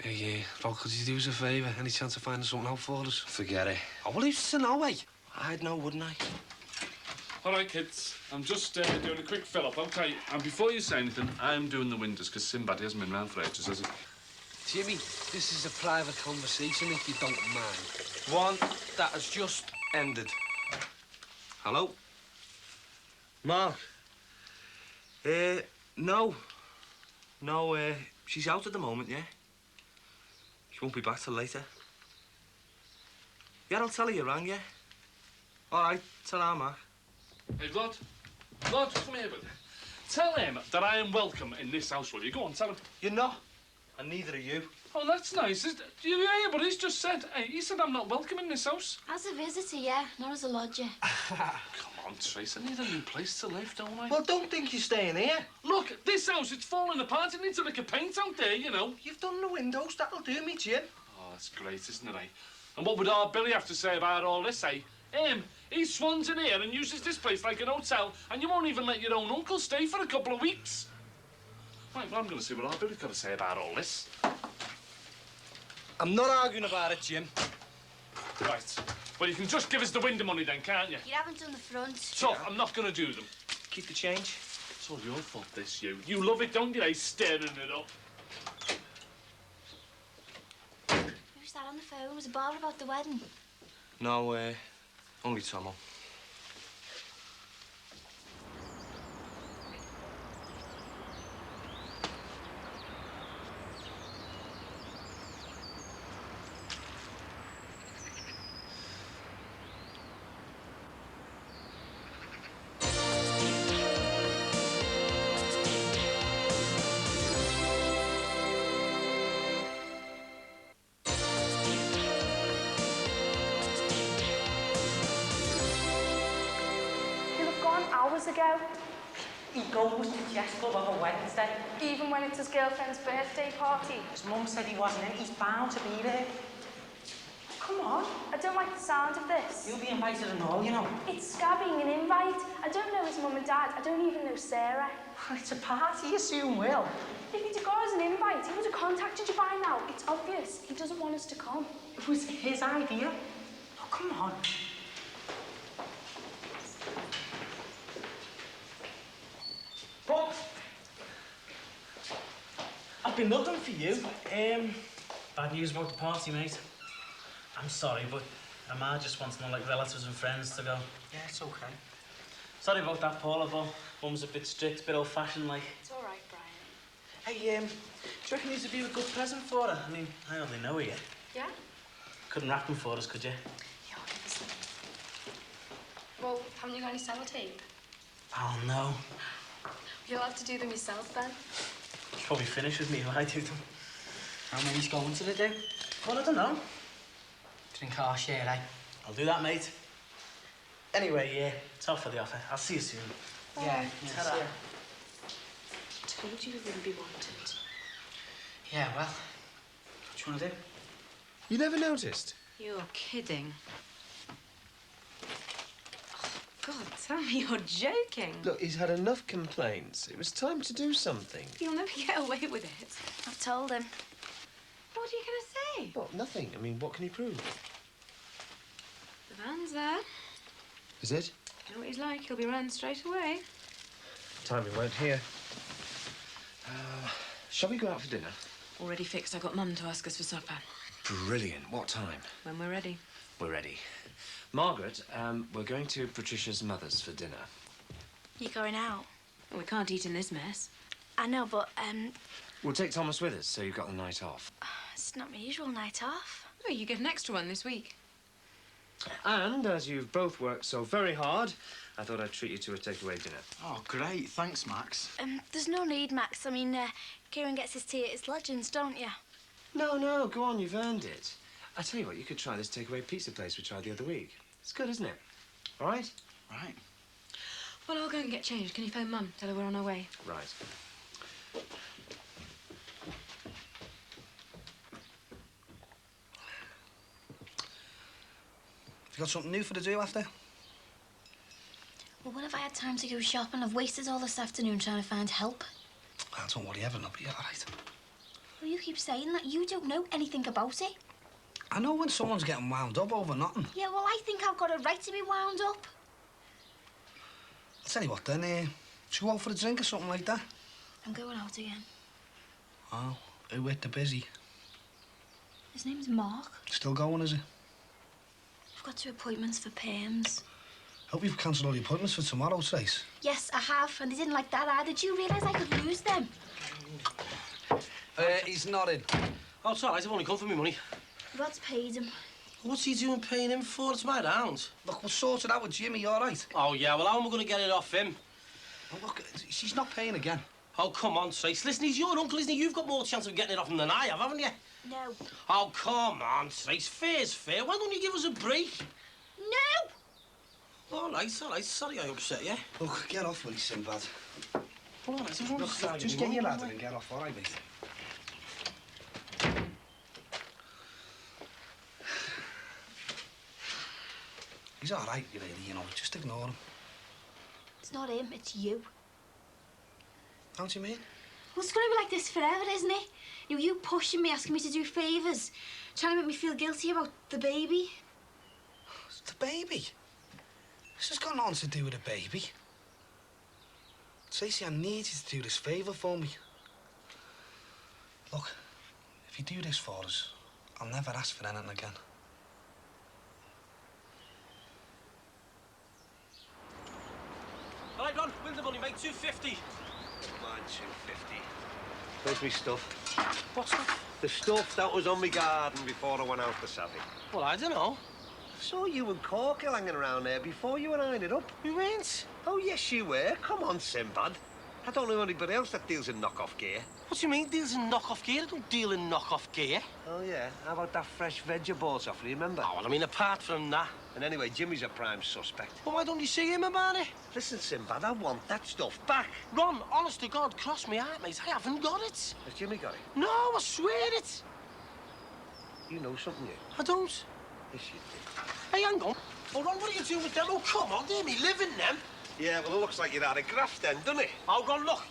Hey, Rod, could you do us a favour? Any chance of finding something out for us? Forget it. Oh, well, who's to know, eh? I'd know, wouldn't I? All right, kids. I'm just doing a quick fill-up, OK? And before you say anything, I'm doing the windows, because Sinbad hasn't been round for ages, has he? Jimmy, this is a private conversation, if you don't mind. One that has just ended. Hello? Mark? No. No, she's out at the moment, yeah? She won't be back till later. Yeah, I'll tell her you rang, yeah? All right, tell her, Mark. Hey, Rod. Rod, come here, buddy. Tell him that I am welcome in this house, will you? Go on, tell him. You're not, and neither are you. Oh, that's nice. Yeah, but he's just said... Hey, he said I'm not welcome in this house. As a visitor, yeah, not as a lodger. Come on, Trace. I need a new place to live, don't I? Well, don't think you're staying here. Look, this house, it's falling apart. It needs a lick of paint out there, you know. You've done the windows. That'll do me, Jim. Oh, that's great, isn't it, eh? And what would our Billy have to say about all this, eh? He swans in here and uses this place like an hotel, and you won't even let your own uncle stay for a couple of weeks. Right, well, I'm going to see what our Billy's got to say about all this. I'm not arguing about it, Jim. Right. Well, you can just give us the window money then, can't you? You haven't done the front. Tough, I'm not going to do them. Keep the change. It's all your fault, this, you. You love it, don't you, eh, stirring it up? Who's that on the phone? Was it Barbara about the wedding? No, only Tomo. Hours ago, He goes to Jess Club on a Wednesday. even when it's his girlfriend's birthday party. His mum said he wasn't in. He's bound to be there. Come on. I don't like the sound of this. You'll be invited and all, you know. It's scabbing an invite. I don't know his mum and dad. I don't even know Sarah. It's a party, you soon will. If he'd got us an invite, he would have contacted you by now. It's obvious. He doesn't want us to come. It was his idea. Oh, come on. But I've been looking for you. Bad news about the party, mate. I'm sorry, but Amar just wants more like relatives and friends to go. Yeah, it's okay. Sorry about that, Paula, but Mum's a bit strict, a bit old-fashioned, like. It's all right, Brian. Hey, do you reckon these would be a good present for her? I mean, I only know her yet. Yeah? Couldn't wrap them for us, could you? Yeah, I'll give us some. Well, haven't you got any sellotape? Oh, no. You'll have to do them yourself then. You'll probably finish with me if I do them. How many's going to the do? Well, I don't know. Drink our share, eh? I'll do that, mate. Anyway, yeah, it's off for the offer. I'll see you soon. Yeah, Ta-ra. see ya. Told you we wouldn't be wanted. Yeah, well, what you want to do? You never noticed? You're kidding. Oh, God, tell me you're joking. Look, he's had enough complaints. It was time to do something. You'll never get away with it. I've told him. What are you going to say? Well, nothing. I mean, what can he prove? The van's there. Is it? You know what he's like. He'll be round straight away. Time we weren't here. Shall we go out for dinner? Already fixed. I got Mum to ask us for supper. Brilliant. What time? When we're ready. We're ready. Margaret, we're going to Patricia's mother's for dinner. You going out? Well, we can't eat in this mess. I know, but, We'll take Thomas with us, so you've got the night off. it's not my usual night off. No, you get an extra one this week. And as you've both worked so very hard, I thought I'd treat you to a takeaway dinner. Oh, great. Thanks, Max. There's no need, Max. I mean, Kieran gets his tea at his Legends, don't you? No, go on, you've earned it. I tell you what, you could try this takeaway pizza place we tried the other week. It's good, isn't it? All right? Right. Well, I'll go and get changed. Can you phone Mum? Tell her we're on our way. Right. You got something new for the do after? Well, when have I had time to go shopping? I've wasted all this afternoon trying to find help. Oh, don't worry, Evan, I'll be all right. Well, you keep saying that. You don't know anything about it. I know when someone's getting wound up over nothing. Yeah, well, I think I've got a right to be wound up. I'll tell you what, then, should we go out for a drink or something like that? I'm going out again. Oh, who with the busy? His name's Mark. Still going, is he? I've got 2 appointments for Pam's. Hope you've cancelled all the appointments for tomorrow, Trace. Yes, I have, and they didn't like that either. Did you realise I could lose them? He's not in. Oh, it's all right. I've only come for me money. Rod's paid him. What's he doing paying him for? It's my round. Look, we'll sort it out with Jimmy, all right? Oh, yeah. Well, how am I going to get it off him? Oh, look, she's not paying again. Oh, come on, Trace. Listen, he's your uncle, isn't he? You've got more chance of getting it off him than I have, haven't you? No. Oh, come on, Trace. Fair's fair. Why don't you give us a break? No! All right. Sorry I upset you. Look, get off, will you, Sinbad? All right, Look, just get your ladder and get off, all right, mate? He's all right, really, you know. Just ignore him. It's not him, it's you. How do you mean? Well, it's going to be like this forever, isn't it? You pushing me, asking me to do favours, trying to make me feel guilty about the baby. The baby? This has got nothing to do with a baby. Stacey, I need you to do this favour for me. Look, if you do this for us, I'll never ask for anything again. All right, Ron, win the money, mate. 250. Mine, 250. Where's me stuff? What stuff? The stuff that was on me garden before I went out for Savvy. Well, I don't know. I saw you and Corky hanging around there before you and ironed it up. We weren't. Oh, yes, you were. Come on, Sinbad. I don't know anybody else that deals in knock-off gear. What do you mean, deals in knock-off gear? I don't deal in knock-off gear. Oh, yeah? How about that fresh veg you bought off, remember? Oh, well, I mean, apart from that. And anyway, Jimmy's a prime suspect. Well, why don't you see him about it? Listen, Sinbad, I want that stuff back. Ron, honest to God, cross me heart, mate. I haven't got it. Has Jimmy got it? No, I swear it. You know something, you? I don't. Yes, you do. Hey, hang on. Oh, Ron, what are you doing with them? Oh, come on, they're me living them. Yeah, well, it looks like you're out of graft then, doesn't it? Oh, Ron, look,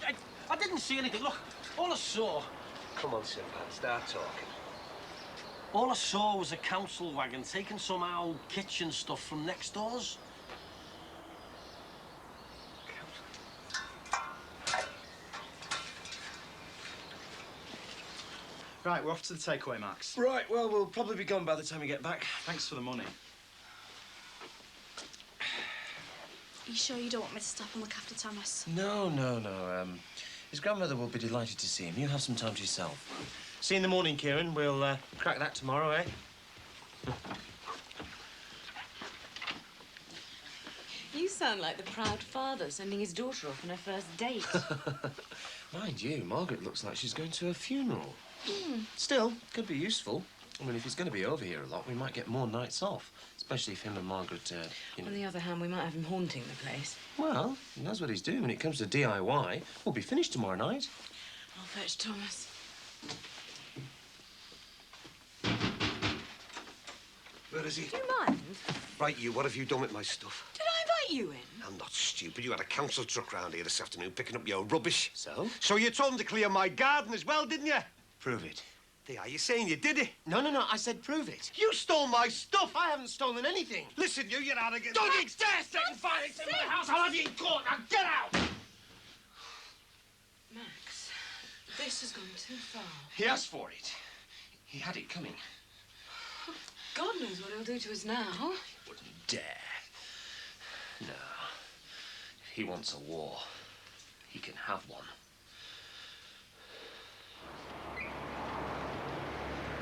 I didn't see anything. Look, all I saw... Come on, Sinbad, start talking. All I saw was a council wagon taking some old kitchen stuff from next doors. Right, we're off to the takeaway, Max. Right, well, we'll probably be gone by the time we get back. Thanks for the money. Are you sure you don't want me to stop and look after Thomas? No. His grandmother will be delighted to see him. You have some time to yourself. See you in the morning, Kieran. We'll crack that tomorrow, eh? You sound like the proud father sending his daughter off on her first date. Mind you, Margaret looks like she's going to a funeral. Still, could be useful. I mean, if he's going to be over here a lot, we might get more nights off. Especially if him and Margaret, you know... On the other hand, we might have him haunting the place. Well, he knows what he's doing when it comes to DIY. We'll be finished tomorrow night. I'll fetch Thomas. Where is he? Do you mind? Right, you, what have you done with my stuff? Did I invite you in? I'm not stupid. You had a council truck round here this afternoon picking up your rubbish. So? So you told him to clear my garden as well, didn't you? Prove it. Are you saying you did it? No, I said prove it. You stole my stuff! I haven't stolen anything. Listen, you're out again. Don't you dare second violence in my house! I'll have you in court! Now get out! Max, this has gone too far. He asked for it. He had it coming. God knows what he'll do to us now. He wouldn't dare. No. If he wants a war, he can have one.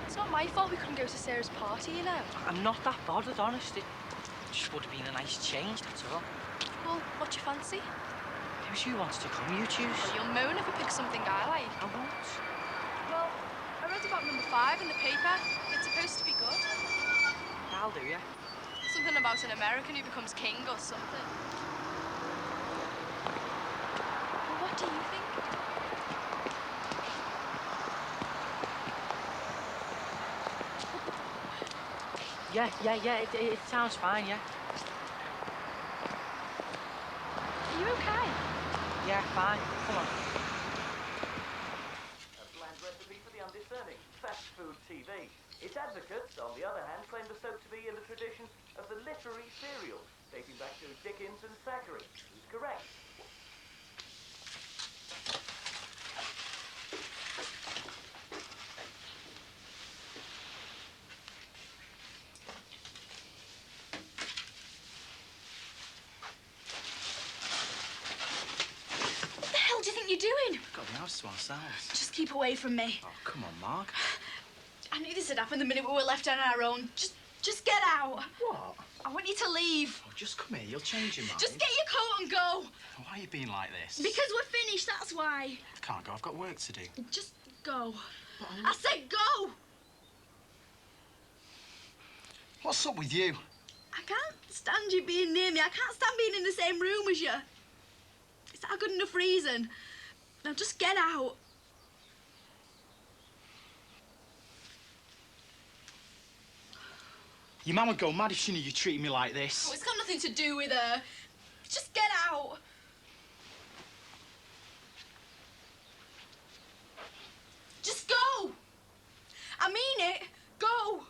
It's not my fault we couldn't go to Sarah's party, you know. I'm not that bothered, honest. It just would have been a nice change, that's all. Well, what do you fancy? Who wants to come, you choose. Well, you'll moan if I pick something I like. I won't. Well, I read about number 5 in the paper. It's supposed to be good. I'll do, yeah. Something about an American who becomes king or something. Well, what do you think? Yeah, it sounds fine, yeah. Are you okay? Yeah, fine. Come on. A bland recipe for the undiscerning. Fast food TV. Its advocates, on the other hand, claim the soap to be in the tradition of the literary serial, dating back to Dickens and Thackeray. Who's correct? What the hell do you think you're doing? We've got the house to ourselves. Just keep away from me. Oh, come on, Mark. I knew this would happen the minute we were left on our own. Just get out. What? I want you to leave. Oh, just come here. You'll change your mind. Just get your coat and go. Why are you being like this? Because we're finished, that's why. I can't go. I've got work to do. Just go. I said go. What's up with you? I can't stand you being near me. I can't stand being in the same room as you. Is that a good enough reason? Now just get out. Your mum would go mad if she knew you treated me like this. Oh, it's got nothing to do with her. Just get out. Just go. I mean it. Go.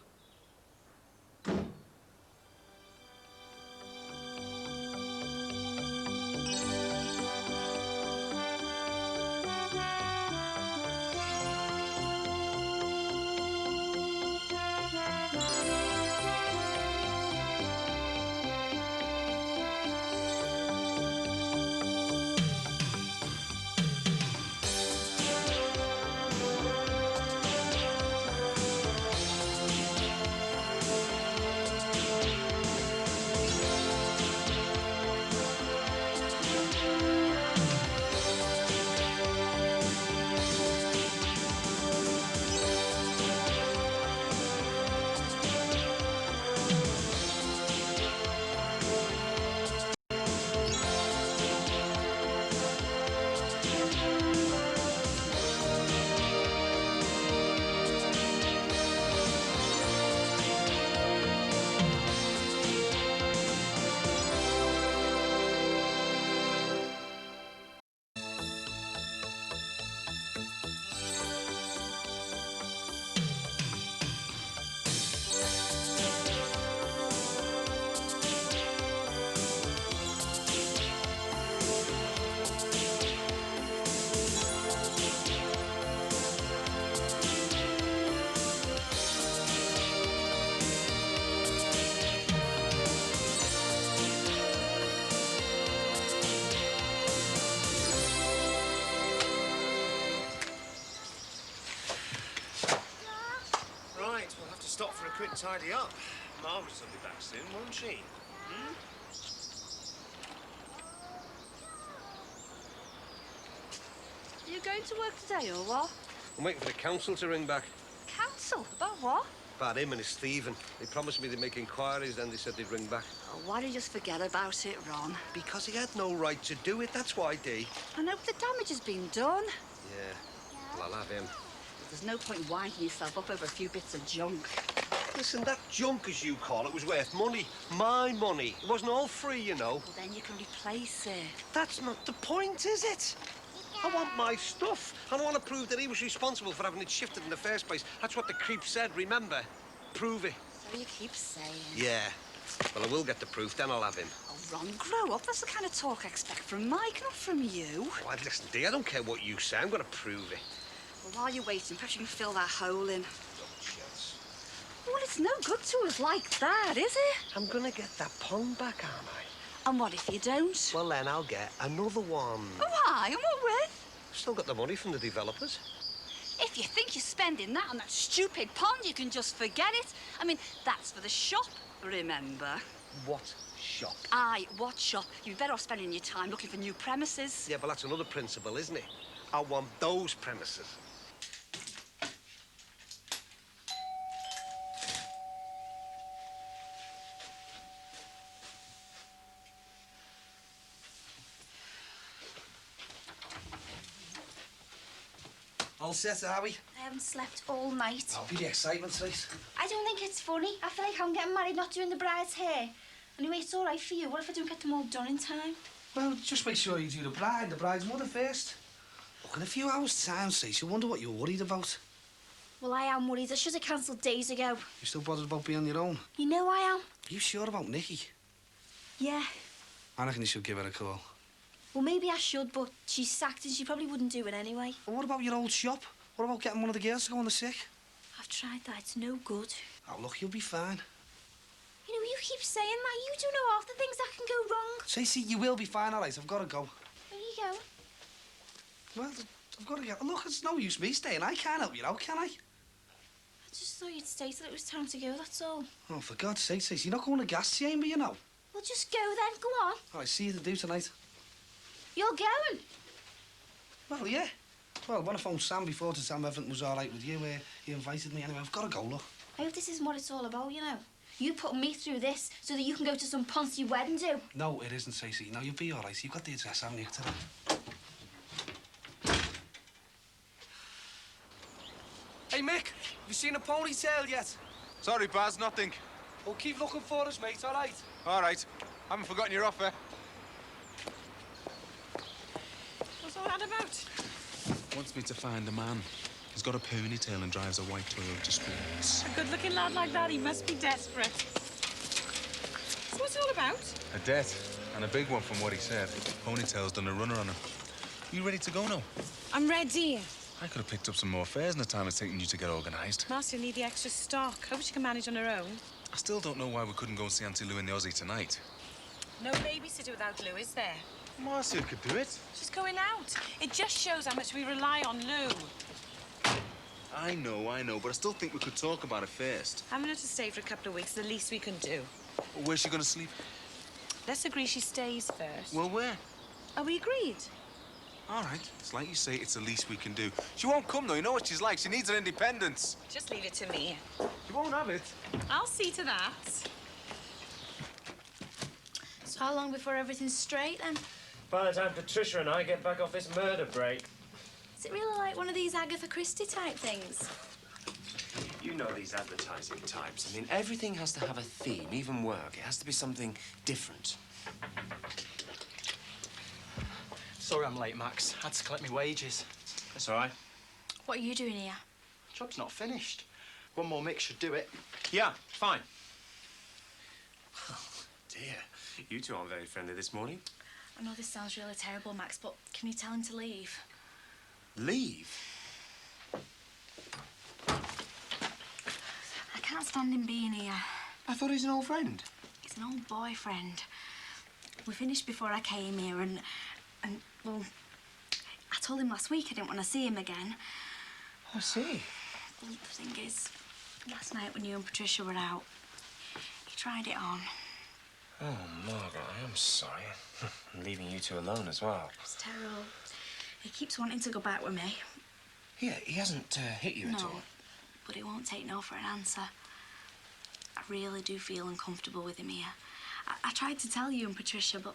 Right, we'll have to stop for a quick tidy up. Margaret will be back soon, won't she? Hmm? Are you going to work today or what? I'm waiting for the council to ring back. Council? About what? About him and his thieving. They promised me they'd make inquiries, then they said they'd ring back. Oh, why don't you just forget about it, Ron? Because he had no right to do it, that's why, Dee. I hope the damage has been done. Yeah, well, I'll have him. There's no point winding yourself up over a few bits of junk. Listen, that junk, as you call it, was worth money. My money. It wasn't all free, you know. Well, then you can replace it. That's not the point, is it? I want my stuff. And I want to prove that he was responsible for having it shifted in the first place. That's what the creep said, remember? Prove it. So you keep saying. Yeah. Well, I will get the proof, then I'll have him. Oh, Ron, grow up. That's the kind of talk I expect from Mike, not from you. Why, listen, Dee, I don't care what you say. I'm going to prove it. Well, while you're waiting, perhaps you can fill that hole in. Don't chance. Well, it's no good to us like that, is it? I'm going to get that pond back, aren't I? And what if you don't? Well, then I'll get another one. Why? And what with? Still got the money from the developers. If you think you're spending that on that stupid pond, you can just forget it. I mean, that's for the shop, remember? What shop? Aye, what shop? You'd be better off spending your time looking for new premises. Yeah, but that's another principle, isn't it? I want those premises. All set, are we? I haven't slept all night. I'll be the excitement tonight. I don't think it's funny. I feel like I'm getting married not doing the bride's hair. Anyway, it's all right for you. What if I don't get them all done in time? Well, just make sure you do the bride's mother first. Look, in a few hours' time, Stacey, you'll wonder what you're worried about. Well, I am worried. I should have cancelled days ago. You still bothered about being on your own? You know I am. Are you sure about Nikki? Yeah. I reckon you should give her a call. Well, maybe I should, but she's sacked and she probably wouldn't do it anyway. Well, what about your old shop? What about getting one of the girls to go on the sick? I've tried that. It's no good. Oh, look, you'll be fine. You know, you keep saying that. You do know half the things that can go wrong. Stacey, you will be fine, all right? I've got to go. Where are you going? Well, I've got to get... Look, it's no use me staying. I can't help you out, can I? I just thought you'd say that it was time to go, that's all. Oh, for God's sake, Stacey, you're not going to gas chamber, you know. Well, just go then. Go on. All right, see you to do tonight. You're going? Well, yeah. Well, when I phoned Sam before to tell him everything was all right with you, he invited me anyway. I've got to go, look. I hope this isn't what it's all about, you know. You put me through this so that you can go to some poncy wedding do. No, it isn't, Stacey. No, you'll be all right. You've got the address, haven't you? Tell Hey, Mick, have you seen a ponytail yet? Sorry, Baz, nothing. Well, keep looking for us, mate, all right? All right. Haven't forgotten your offer. What's all that about? Wants me to find a man. He's got a ponytail and drives a white Toyota Sports. A good-looking lad like that, he must be desperate. So what's it all about? A debt, and a big one from what he said. Ponytail's done a runner on him. You ready to go now? I'm ready. I could have picked up some more fares in the time it's taken you to get organised. Marcia will need the extra stock. Hope she can manage on her own. I still don't know why we couldn't go and see Auntie Lou in the Aussie tonight. No babysitter without Lou, is there? Marcia could do it. She's going out. It just shows how much we rely on Lou. I know, but I still think we could talk about it first. Having her to stay for a couple of weeks is the least we can do. Well, where's she going to sleep? Let's agree she stays first. Well, where? Are we agreed? All right. It's like you say, it's the least we can do. She won't come, though. You know what she's like. She needs her independence. Just leave it to me. You won't have it. I'll see to that. So how long before everything's straight, then? By the time Patricia and I get back off this murder break. Is it really like one of these Agatha Christie type things? You know these advertising types. I mean, everything has to have a theme, even work. It has to be something different. Sorry I'm late, Max. Had to collect my wages. That's all right. What are you doing here? Job's not finished. One more mix should do it. Yeah, fine. Oh, dear. You two aren't very friendly this morning. I know this sounds really terrible, Max, but can you tell him to leave? Leave? I can't stand him being here. I thought he's an old friend. He's an old boyfriend. We finished before I came here and well, I told him last week I didn't want to see him again. I see. Well, the thing is, last night when you and Patricia were out, he tried it on. Oh, Margaret, I am sorry. I'm leaving you two alone as well. It's terrible. He keeps wanting to go back with me. Yeah, he hasn't hit you at all. No, but he won't take no for an answer. I really do feel uncomfortable with him here. I tried to tell you and Patricia, but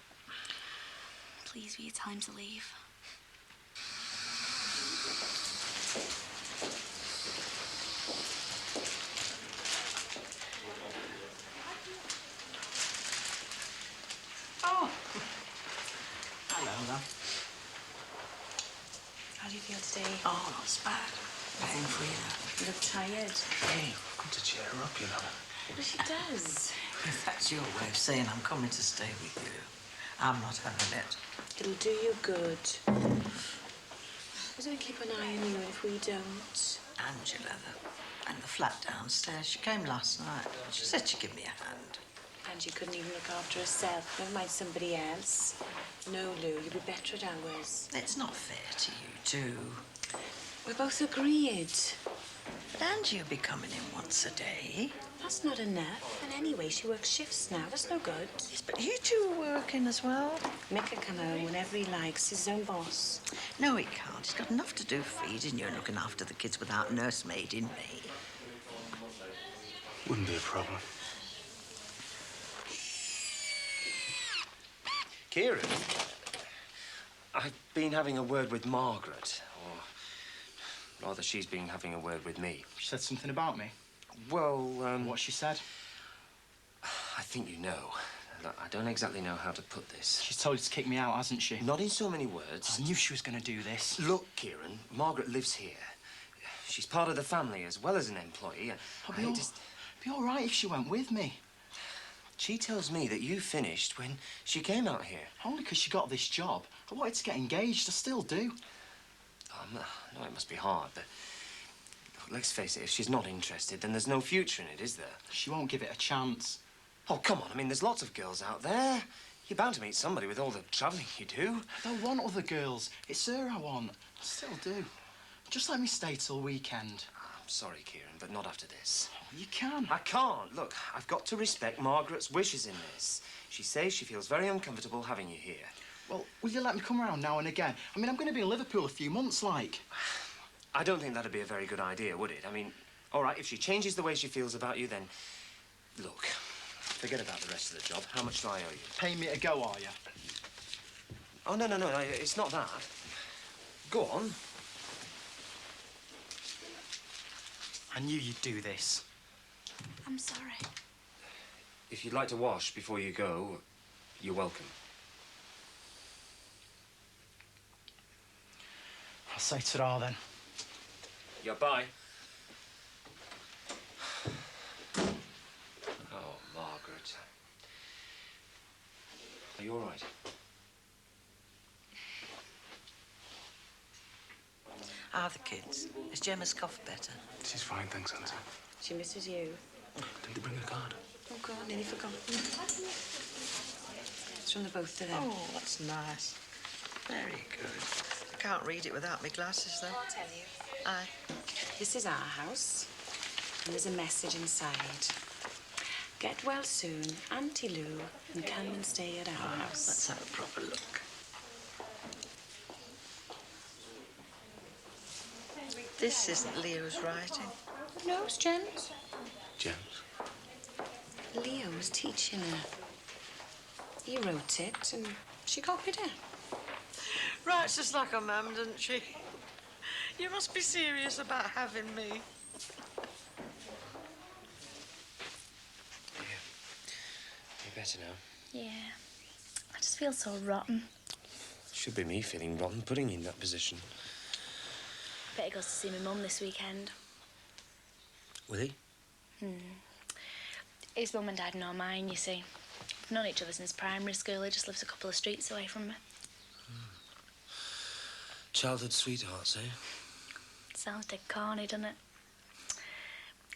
please, will you tell him to leave? Oh. Hello, love. How do you feel today? Oh, not so bad. Nothing for you. You look tired. Hey, I've come to cheer her up, you know. Well, she does. If that's your way of saying I'm coming to stay with you, I'm not having it. It'll do you good. We're going to keep an eye on you if we don't. Angela, and the flat downstairs, she came last night. She said she'd give me a hand. And she couldn't even look after herself. Never mind somebody else. No, Lou, you'll be better at ours. It's not fair to you two. We both agreed. But Angie will be coming in once a day. That's not enough. And anyway, she works shifts now. That's no good. Yes, but you two are working as well. Mick can come home whenever he likes. He's his own boss. No, he can't. He's got enough to do feeding you and looking after the kids without nursemaid in me. Wouldn't be a problem. Kieran, I've been having a word with Margaret, or rather, she's been having a word with me. She said something about me? Well, What she said? I think you know. Look, I don't exactly know how to put this. She's told you to kick me out, hasn't she? Not in so many words. I knew she was going to do this. Look, Kieran, Margaret lives here. She's part of the family as well as an employee. I'll be all right if she went with me. She tells me that you finished when she came out here. Only because she got this job. I wanted to get engaged. I still do. No, it must be hard, but look, let's face it, if she's not interested, then there's no future in it, is there? She won't give it a chance. Oh, come on. I mean, there's lots of girls out there. You're bound to meet somebody with all the travelling you do. I don't want other girls. It's her I want. I still do. Just let me stay till weekend. I'm sorry, Kieran, but not after this. Oh, you can. I can't. Look, I've got to respect Margaret's wishes in this. She says she feels very uncomfortable having you here. Well, will you let me come around now and again? I mean, I'm going to be in Liverpool a few months, like. I don't think that'd be a very good idea, would it? I mean, all right, if she changes the way she feels about you, then Look, forget about the rest of the job. How much do I owe you? Pay me to go, are you? Oh, no, it's not that. Go on. I knew you'd do this. I'm sorry. If you'd like to wash before you go, you're welcome. I'll say ta-ra then. Yeah, bye. Oh, Margaret. Are you all right? How are the kids? Is Gemma's cough better? She's fine, thanks, Auntie. She misses you. Did they bring a card? Oh, God, nearly forgot. It's from the both of them. Oh, that's nice. Very good. I can't read it without my glasses, though. I'll tell you. Aye. This is our house, and there's a message inside. Get well soon, Auntie Lou, and come and stay at our house. Let's have a proper look. This isn't Leo's writing. No, it's Jen's. James? Leo was teaching her. He wrote it, and she copied it. Writes just like her mum, doesn't she? You must be serious about having me. You better now. Yeah. I just feel so rotten. Should be me feeling rotten putting you in that position. Better goes to see my mum this weekend. Will he? His mum and dad know mine, you see. We've known each other since primary school. He just lives a couple of streets away from me. Childhood sweethearts, eh? Sounds dead corny, doesn't it?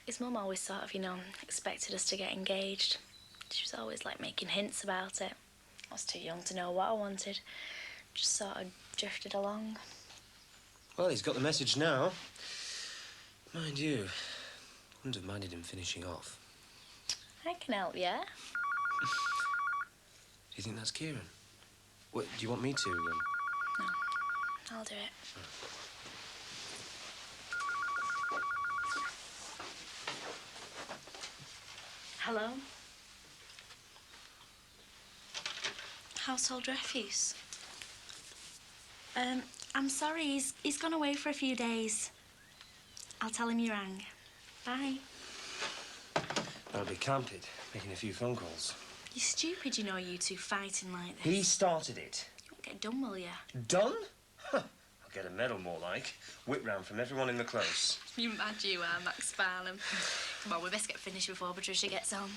His mum always sort of, expected us to get engaged. She was always, making hints about it. I was too young to know what I wanted. Just sort of drifted along. Well, he's got the message now. Mind you, wouldn't have minded him finishing off. I can help you. Do you think that's Kieran? What, do you want me to? No, I'll do it. Hello? Household refuse. I'm sorry, he's gone away for a few days. I'll tell him you rang. Bye. That'll be camped, making a few phone calls. You're stupid, you two fighting like this. He started it. You won't get done, will you? Done? Huh. I'll get a medal, more like. Whip round from everyone in the close. You mad you are, Max Farnham. Come on, we best get finished before Patricia gets home.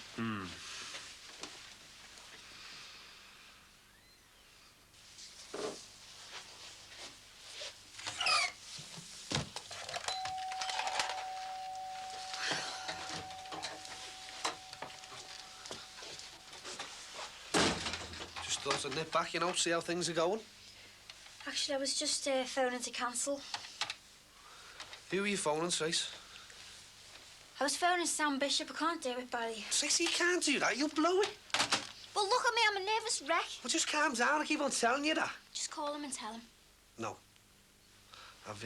Just thought I'd nip back, see how things are going. Actually, I was just phoning to cancel. Who are you phoning, Trace? I was phoning Sam Bishop. I can't do it, Barry. Tracy, you can't do that. You'll blow it. Well, look at me. I'm a nervous wreck. Well, just calm down. I keep on telling you that. Just call him and tell him. No. I've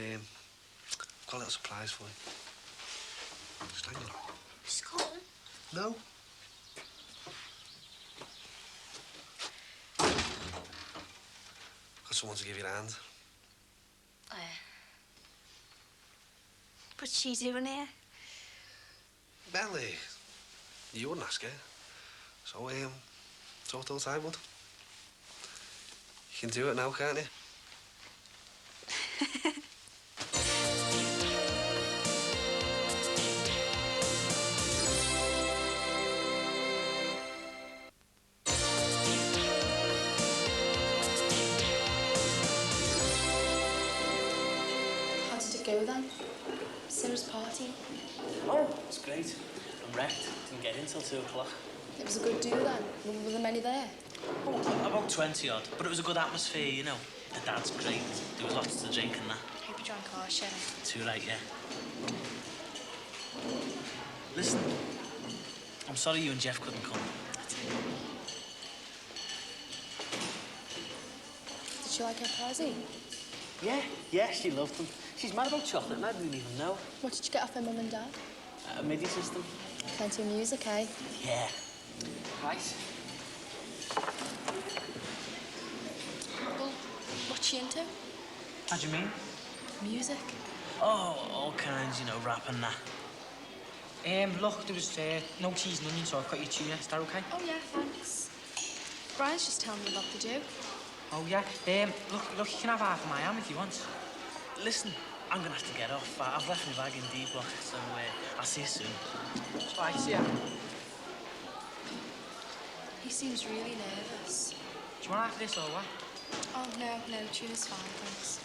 got a little surprise for you. Just hang on. Just call him. No. Got someone to give you a hand. What's she doing here? Well, you wouldn't ask her. So, so I thought I would. You can do it now, can't you? How did it go then? Sarah's party? Oh, it's great. I'm wrecked. Didn't get in till 2 o'clock. It was a good do then. Were there many there? Oh, about 20 odd, but it was a good atmosphere, The dad's great. There was lots to drink and that. Hope you drank our share. Too right, yeah. Listen, I'm sorry you and Jeff couldn't come. Did she like her party? Yeah, she loved them. She's mad about chocolate and I didn't even know. What did you get off her mum and dad? A MIDI system. Plenty of music, eh? Yeah. Right. Well, what's she into? How do you mean? Music. Oh, all kinds, you know, rap and that. Look, there was no cheese and onion, so I've got your tuna. Is that okay? Oh, yeah, thanks. Brian's just telling me what to do. Oh, yeah. Look, you can have half of my ham if you want. Listen, I'm gonna have to get off. I've left my bag in D block, so I'll see you soon. Bye, see ya. He seems really nervous. Do you want half of this or what? Oh, no, tuna's fine, thanks.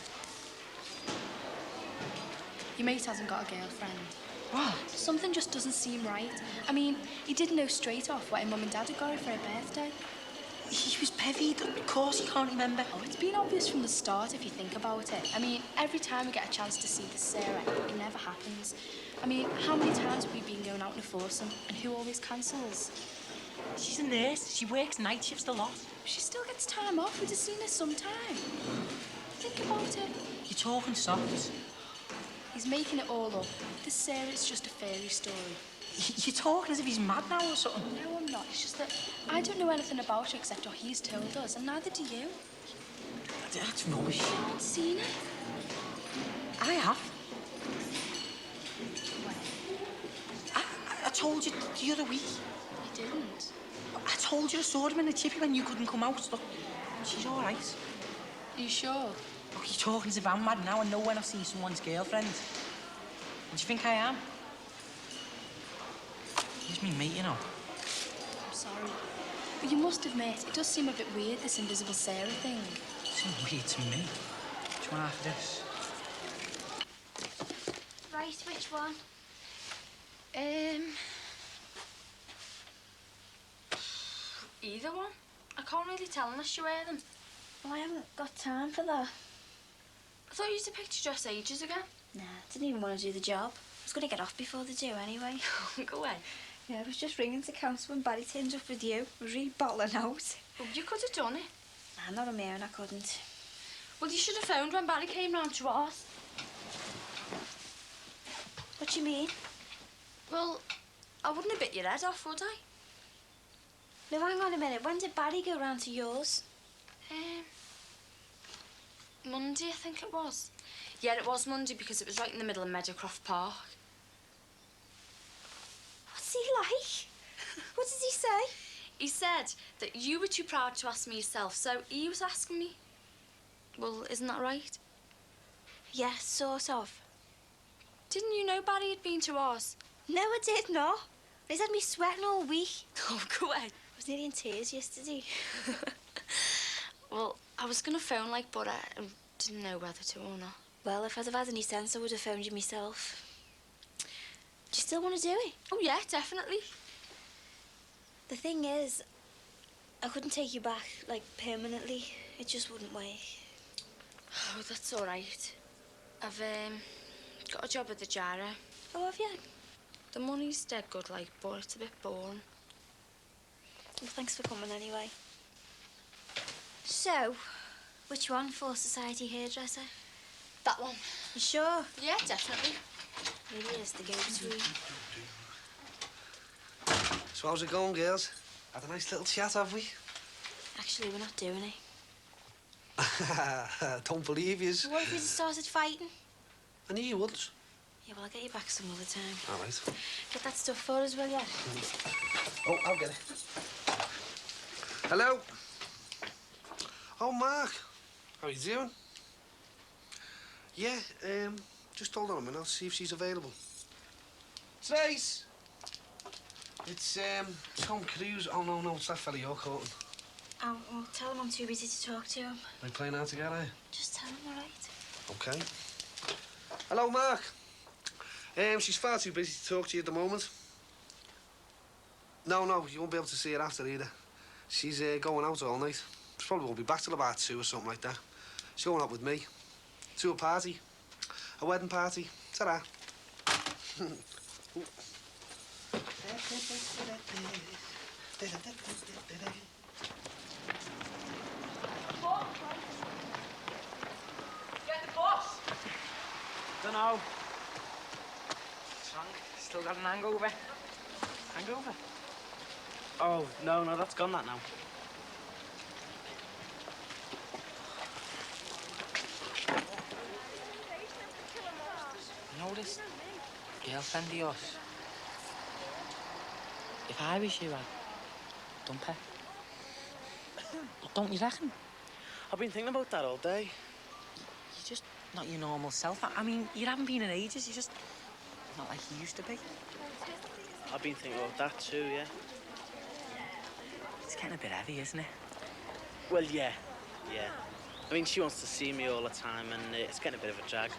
Your mate hasn't got a girlfriend. What? Something just doesn't seem right. I mean, he didn't know straight off why Mum and Dad had got her for her birthday. He was bevied. Of course he can't remember. Oh, it's been obvious from the start if you think about it. I mean, every time we get a chance to see this Sarah, it never happens. I mean, how many times have we been going out in a foursome and who always cancels? She's a nurse. She works night shifts a lot. She still gets time off. We'd have seen her sometime. Think about it. You're talking soft. He's making it all up. This Sarah's just a fairy story. You're talking as if he's mad now or something. No, I'm not. It's just that I don't know anything about her except what he's told us, and neither do you. That's rubbish. You haven't seen it? I have. I told you the other week. You didn't. I told you I saw him in the chippy when you couldn't come out. Look, she's all right. Are you sure? Look, you're talking as if I'm mad now and know when I've seen someone's girlfriend. Do you think I am? He's me mate, you know. I'm sorry. But you must admit, it does seem a bit weird, this invisible Sarah thing. It seems weird to me. Do you want half of this? Right, which one? Either one. I can't really tell unless you wear them. Well, I haven't got time for that. I thought you used to picture dress ages ago. Nah, didn't even want to do the job. I was going to get off before they do anyway. Go away. Yeah, I was just ringing to cancel when Barry turned up with you. I was really bottling out. Well, you could have done it. Nah, not on my own, I couldn't. Well, you should have phoned when Barry came round to ours. What do you mean? Well, I wouldn't have bit your head off, would I? No, hang on a minute. When did Barry go round to yours? Monday, I think it was. Yeah, it was Monday because it was right in the middle of Meadowcroft Park. What's he like? What did he say? He said that you were too proud to ask me yourself, so he was asking me. Well, isn't that right? Yeah, sort of. Didn't you know Barry had been to ours? No, I did not. He's had me sweating all week. Oh, go away. I was nearly in tears yesterday. Well, I was going to phone, but I didn't know whether to or not. Well, if I'd have had any sense, I would have phoned you myself. Do you still want to do it? Oh, yeah, definitely. The thing is, I couldn't take you back, permanently. It just wouldn't work. Oh, that's all right. I've, got a job at the Gyro. Oh, have you? The money's dead good, but it's a bit boring. Well, thanks for coming anyway. So, which one for society hairdresser? That one. You sure? Yeah, definitely. Maybe it's the go-between. So how's it going, girls? Had a nice little chat, have we? Actually, we're not doing it. Don't believe yous. What if we just started fighting? I knew you wouldn't. Yeah, well, I'll get you back some other time. All right. Get that stuff for us, will ya? Oh, I'll get it. Hello? Oh, Mark. How you doing? Yeah, just hold on a minute. I'll see if she's available. Trace! It's Tom Cruise. Oh, no, it's that fella you're courting. Oh, well, tell him I'm too busy to talk to him. Are you playing out together? Just tell him, all right? Okay. Hello, Mark. She's far too busy to talk to you at the moment. No, you won't be able to see her after either. She's going out all night. She probably won't be back till about 2 or something like that. She's going out with me. To a party. A wedding party. Ta-da. Get the bus! Dunno. What's wrong? Still got an hangover? Hangover? Oh, no, that's gone, that now. You know this girlfriend of yours? If I was you, I'd dump her. Don't you reckon? I've been thinking about that all day. You're just not your normal self. I mean, you haven't been in ages. You're just not like you used to be. I've been thinking about that too, yeah. It's getting a bit heavy, isn't it? Well, yeah. I mean, she wants to see me all the time, and it's getting a bit of a drag.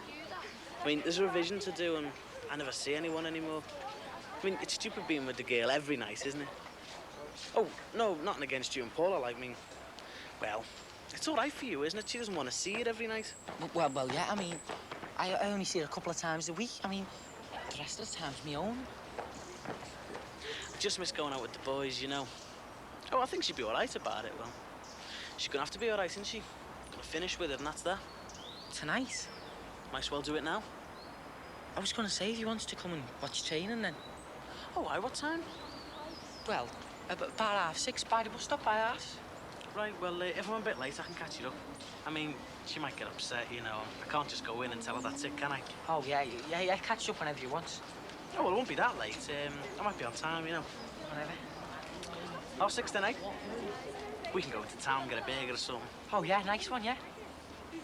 I mean, there's a revision to do, and I never see anyone anymore. I mean, it's stupid being with the girl every night, isn't it? Oh, no, nothing against you and Paula. I mean, well, it's all right for you, isn't it? She doesn't want to see it every night. Well, yeah, I mean, I only see her a couple of times a week. I mean, the rest of the time's my own. I just miss going out with the boys, you know. Oh, I think she'd be all right about it, well. She's gonna have to be all right, isn't she? Gonna finish with it, and that's that. Tonight? Might as well do it now. I was gonna say if you wanted to come and watch training then. Oh, why? What time? Well, about 6:30 by the bus stop by us. Right, well, if I'm a bit late, I can catch you up. I mean, she might get upset, you know. I can't just go in and tell her that's it, can I? Oh, yeah, catch you up whenever you want. Oh, well, it won't be that late. I might be on time, you know. Whatever. 6 then, eh? We can go into town and get a burger or something. Oh, yeah, nice one, yeah.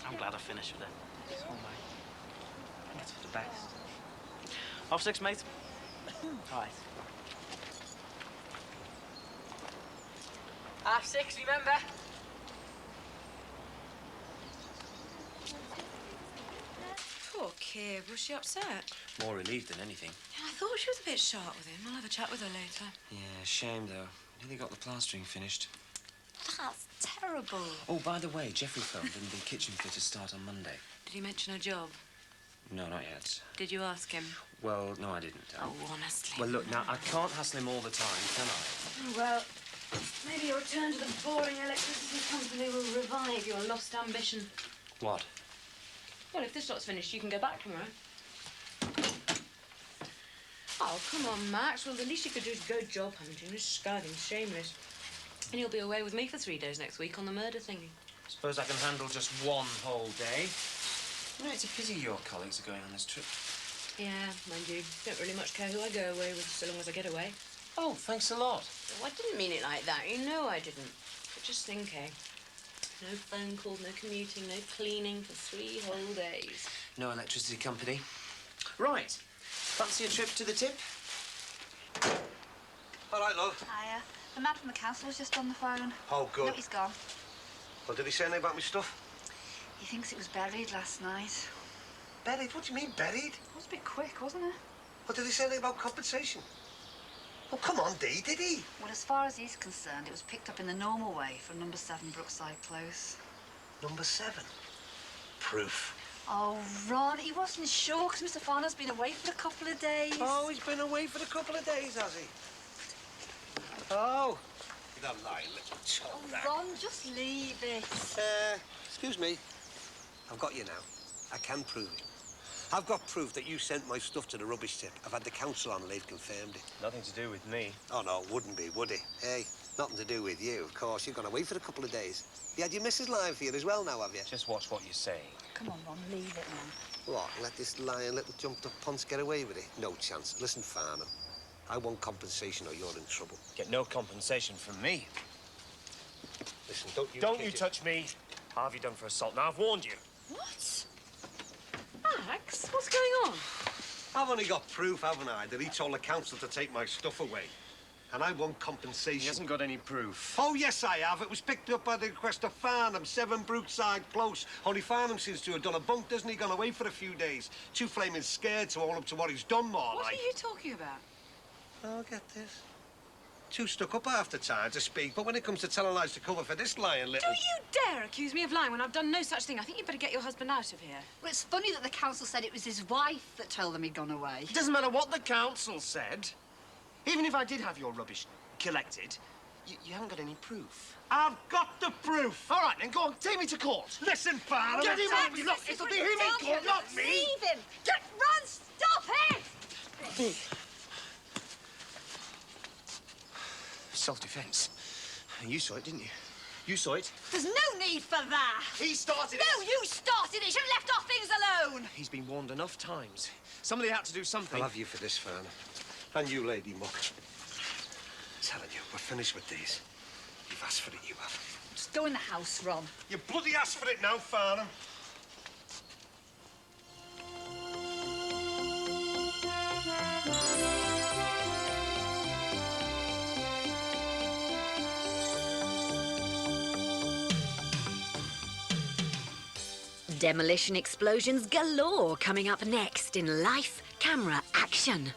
I'm glad I finished with it. So am I. I think it's for the best. 6, mate. All right. 6, remember? Poor kid, was she upset? More relieved than anything. Yeah, I thought she was a bit sharp with him. I'll have a chat with her later. Yeah, shame, though. Nearly got the plastering finished. That's terrible. Oh, by the way, Jeffrey phoned and the kitchen fitters start on Monday. Did he mention a job? No, not yet. Did you ask him? Well, no, I didn't. Oh, honestly. Well, look, now, I can't hassle him all the time, can I? Well, maybe your return to the boring electricity company will revive your lost ambition. What? Well, if this lot's finished, you can go back tomorrow. Oh, come on, Max. Well, the least you could do is go job hunting. Just scagging, shameless. And you'll be away with me for 3 days next week on the murder thingy. Suppose I can handle just one whole day. You know, it's a pity your colleagues are going on this trip. Yeah, mind you, don't really much care who I go away with, so long as I get away. Oh, thanks a lot. Oh, I didn't mean it like that. You know I didn't. But just think, eh? No phone calls, no commuting, no cleaning for 3 whole days. No electricity company. Right. Fancy a trip to the tip? All right, love. Hiya. The man from the council was just on the phone. Oh, good. No, he's gone. Well, did he say anything about my stuff? He thinks it was buried last night. Buried? What do you mean, buried? It was a bit quick, wasn't it? Well, did he say anything about compensation? Oh, come on, Dee, did he? Well, as far as he's concerned, it was picked up in the normal way from number 7 Brookside Close. Number 7? Proof. Oh, Ron, he wasn't sure because Mr. Farnham's been away for a couple of days. Oh, he's been away for a couple of days, has he? Oh. You're not lying, little chump. Oh, Ron, just leave it. Excuse me. I've got you now. I can prove it. I've got proof that you sent my stuff to the rubbish tip. I've had the council on and they've confirmed it. Nothing to do with me. Oh, no, it wouldn't be, would it? Hey, nothing to do with you, of course. You've gone away for a couple of days. You had your missus lying for you as well now, have you? Just watch what you're saying. Come on, Ron, leave it, man. What, let this lying little jumped-up ponce get away with it? No chance. Listen, Farnham, I want compensation or you're in trouble. Get no compensation from me. Listen, don't you touch me. How have you done for assault? Now, I've warned you. What? Max, what's going on? I've only got proof, haven't I, that he told the council to take my stuff away. And I want compensation. He hasn't got any proof. Oh, yes, I have. It was picked up by the request of Farnham, 7 Brookside Close. Only Farnham seems to have done a bunk, doesn't he? Gone away for a few days. Too flaming scared to own up to what he's done, more What like. are you talking about? Oh, get this. Too stuck up half the time to speak, but when it comes to telling lies to cover for this lying little... Do you dare accuse me of lying when I've done no such thing? I think you'd better get your husband out of here. Well, it's funny that the council said it was his wife that told them he'd gone away. It doesn't matter what the council said. Even if I did have your rubbish collected, you haven't got any proof. I've got the proof. All right, then go on, take me to court. Listen, Farnham. Get him on me. Look, it'll be him in court, not me. Leave him. Get Ron, stop it! self-defense. You saw it, didn't you? You saw it. There's no need for that. He started it. No, you started it. You left our things alone. He's been warned enough times. Somebody had to do something. I'll have you for this, Fern. And you, Lady Muck. Telling you, we're finished with these. You've asked for it, you have. Just go in the house, Ron. You bloody asked for it now, Farnham. Demolition explosions galore coming up next in Life, Camera, Action.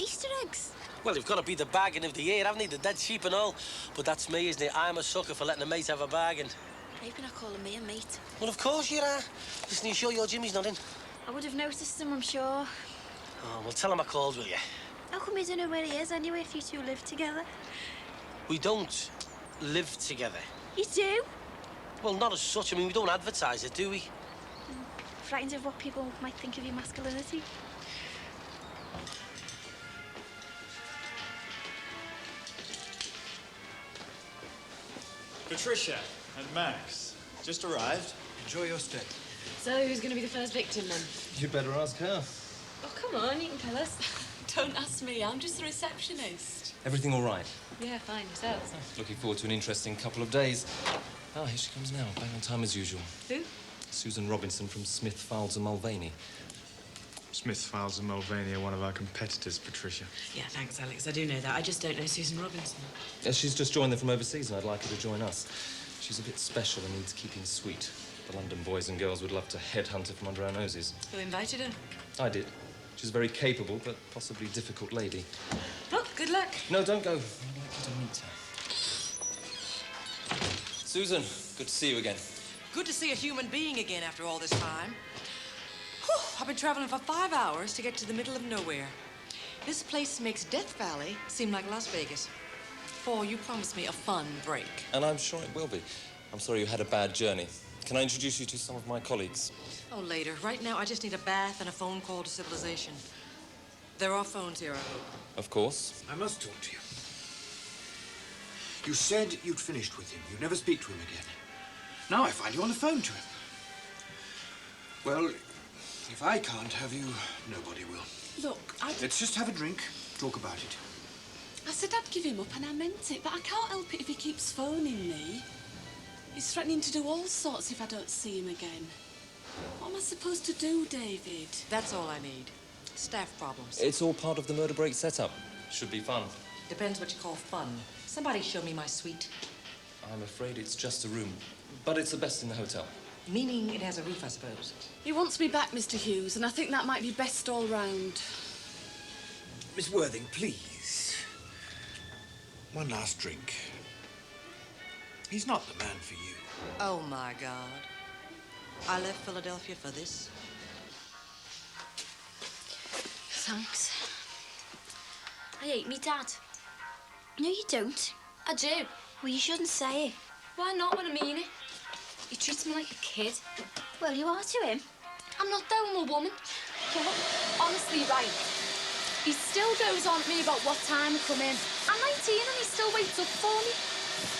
Easter eggs. Well, you've got to be the bargain of the year, haven't you? The dead sheep and all. But that's me, isn't it? I'm a sucker for letting a mate have a bargain. Maybe not calling me a mate. Well, of course you are. Listen, you sure your Jimmy's not in? I would have noticed him, I'm sure. Oh, well, tell him I called, will you? How come you don't know where he is anyway if you two live together? We don't live together. You do? Well, not as such. I mean, we don't advertise it, do we? Frightened of what people might think of your masculinity? Patricia and Max just arrived. Enjoy your stay. So, who's going to be the first victim, then? You'd better ask her. Oh, come on, you can tell us. Don't ask me, I'm just the receptionist. Everything all right? Yeah, fine, yourself. Looking forward to an interesting couple of days. Ah, here she comes now, bang on time as usual. Who? Susan Robinson from Smith, Files and Mulvaney. Smith, Files and Mulvaney are one of our competitors, Patricia. Yeah, thanks, Alex. I do know that. I just don't know Susan Robinson. Yeah, she's just joined them from overseas, and I'd like her to join us. She's a bit special and needs keeping sweet. The London boys and girls would love to headhunt her from under our noses. Who invited her? I did. She's a very capable, but possibly difficult lady. Look, good luck. No, don't go. I'd like you to meet her. Susan, good to see you again. Good to see a human being again after all this time. Whew, I've been traveling for 5 hours to get to the middle of nowhere. This place makes Death Valley seem like Las Vegas. Paul, you promised me a fun break. And I'm sure it will be. I'm sorry you had a bad journey. Can I introduce you to some of my colleagues? Oh, later. Right now, I just need a bath and a phone call to civilization. There are phones here, I hope. Of course. I must talk to you. You said you'd finished with him. You'd never speak to him again. Now I find you on the phone to him. Well, if I can't have you, nobody will. Look, Let's just have a drink, talk about it. I said I'd give him up and I meant it, but I can't help it if he keeps phoning me. He's threatening to do all sorts if I don't see him again. What am I supposed to do, David? That's all I need. Staff problems. It's all part of the murder break setup. Should be fun. Depends what you call fun. Somebody show me my suite. I'm afraid it's just a room, but it's the best in the hotel. Meaning it has a roof, I suppose. He wants me back, Mr. Hughes, and I think that might be best all round. Miss Worthing, please. One last drink. He's not the man for you. Oh, my God. I left Philadelphia for this. Thanks. I hate me dad. No, you don't. I do. Well, you shouldn't say it. Why not when I mean it? He treats me like a kid. Well, you are to him. I'm not though, I'm a woman. Yeah, honestly, right. He still goes on to me about what time I come in. I'm 19 and he still waits up for me.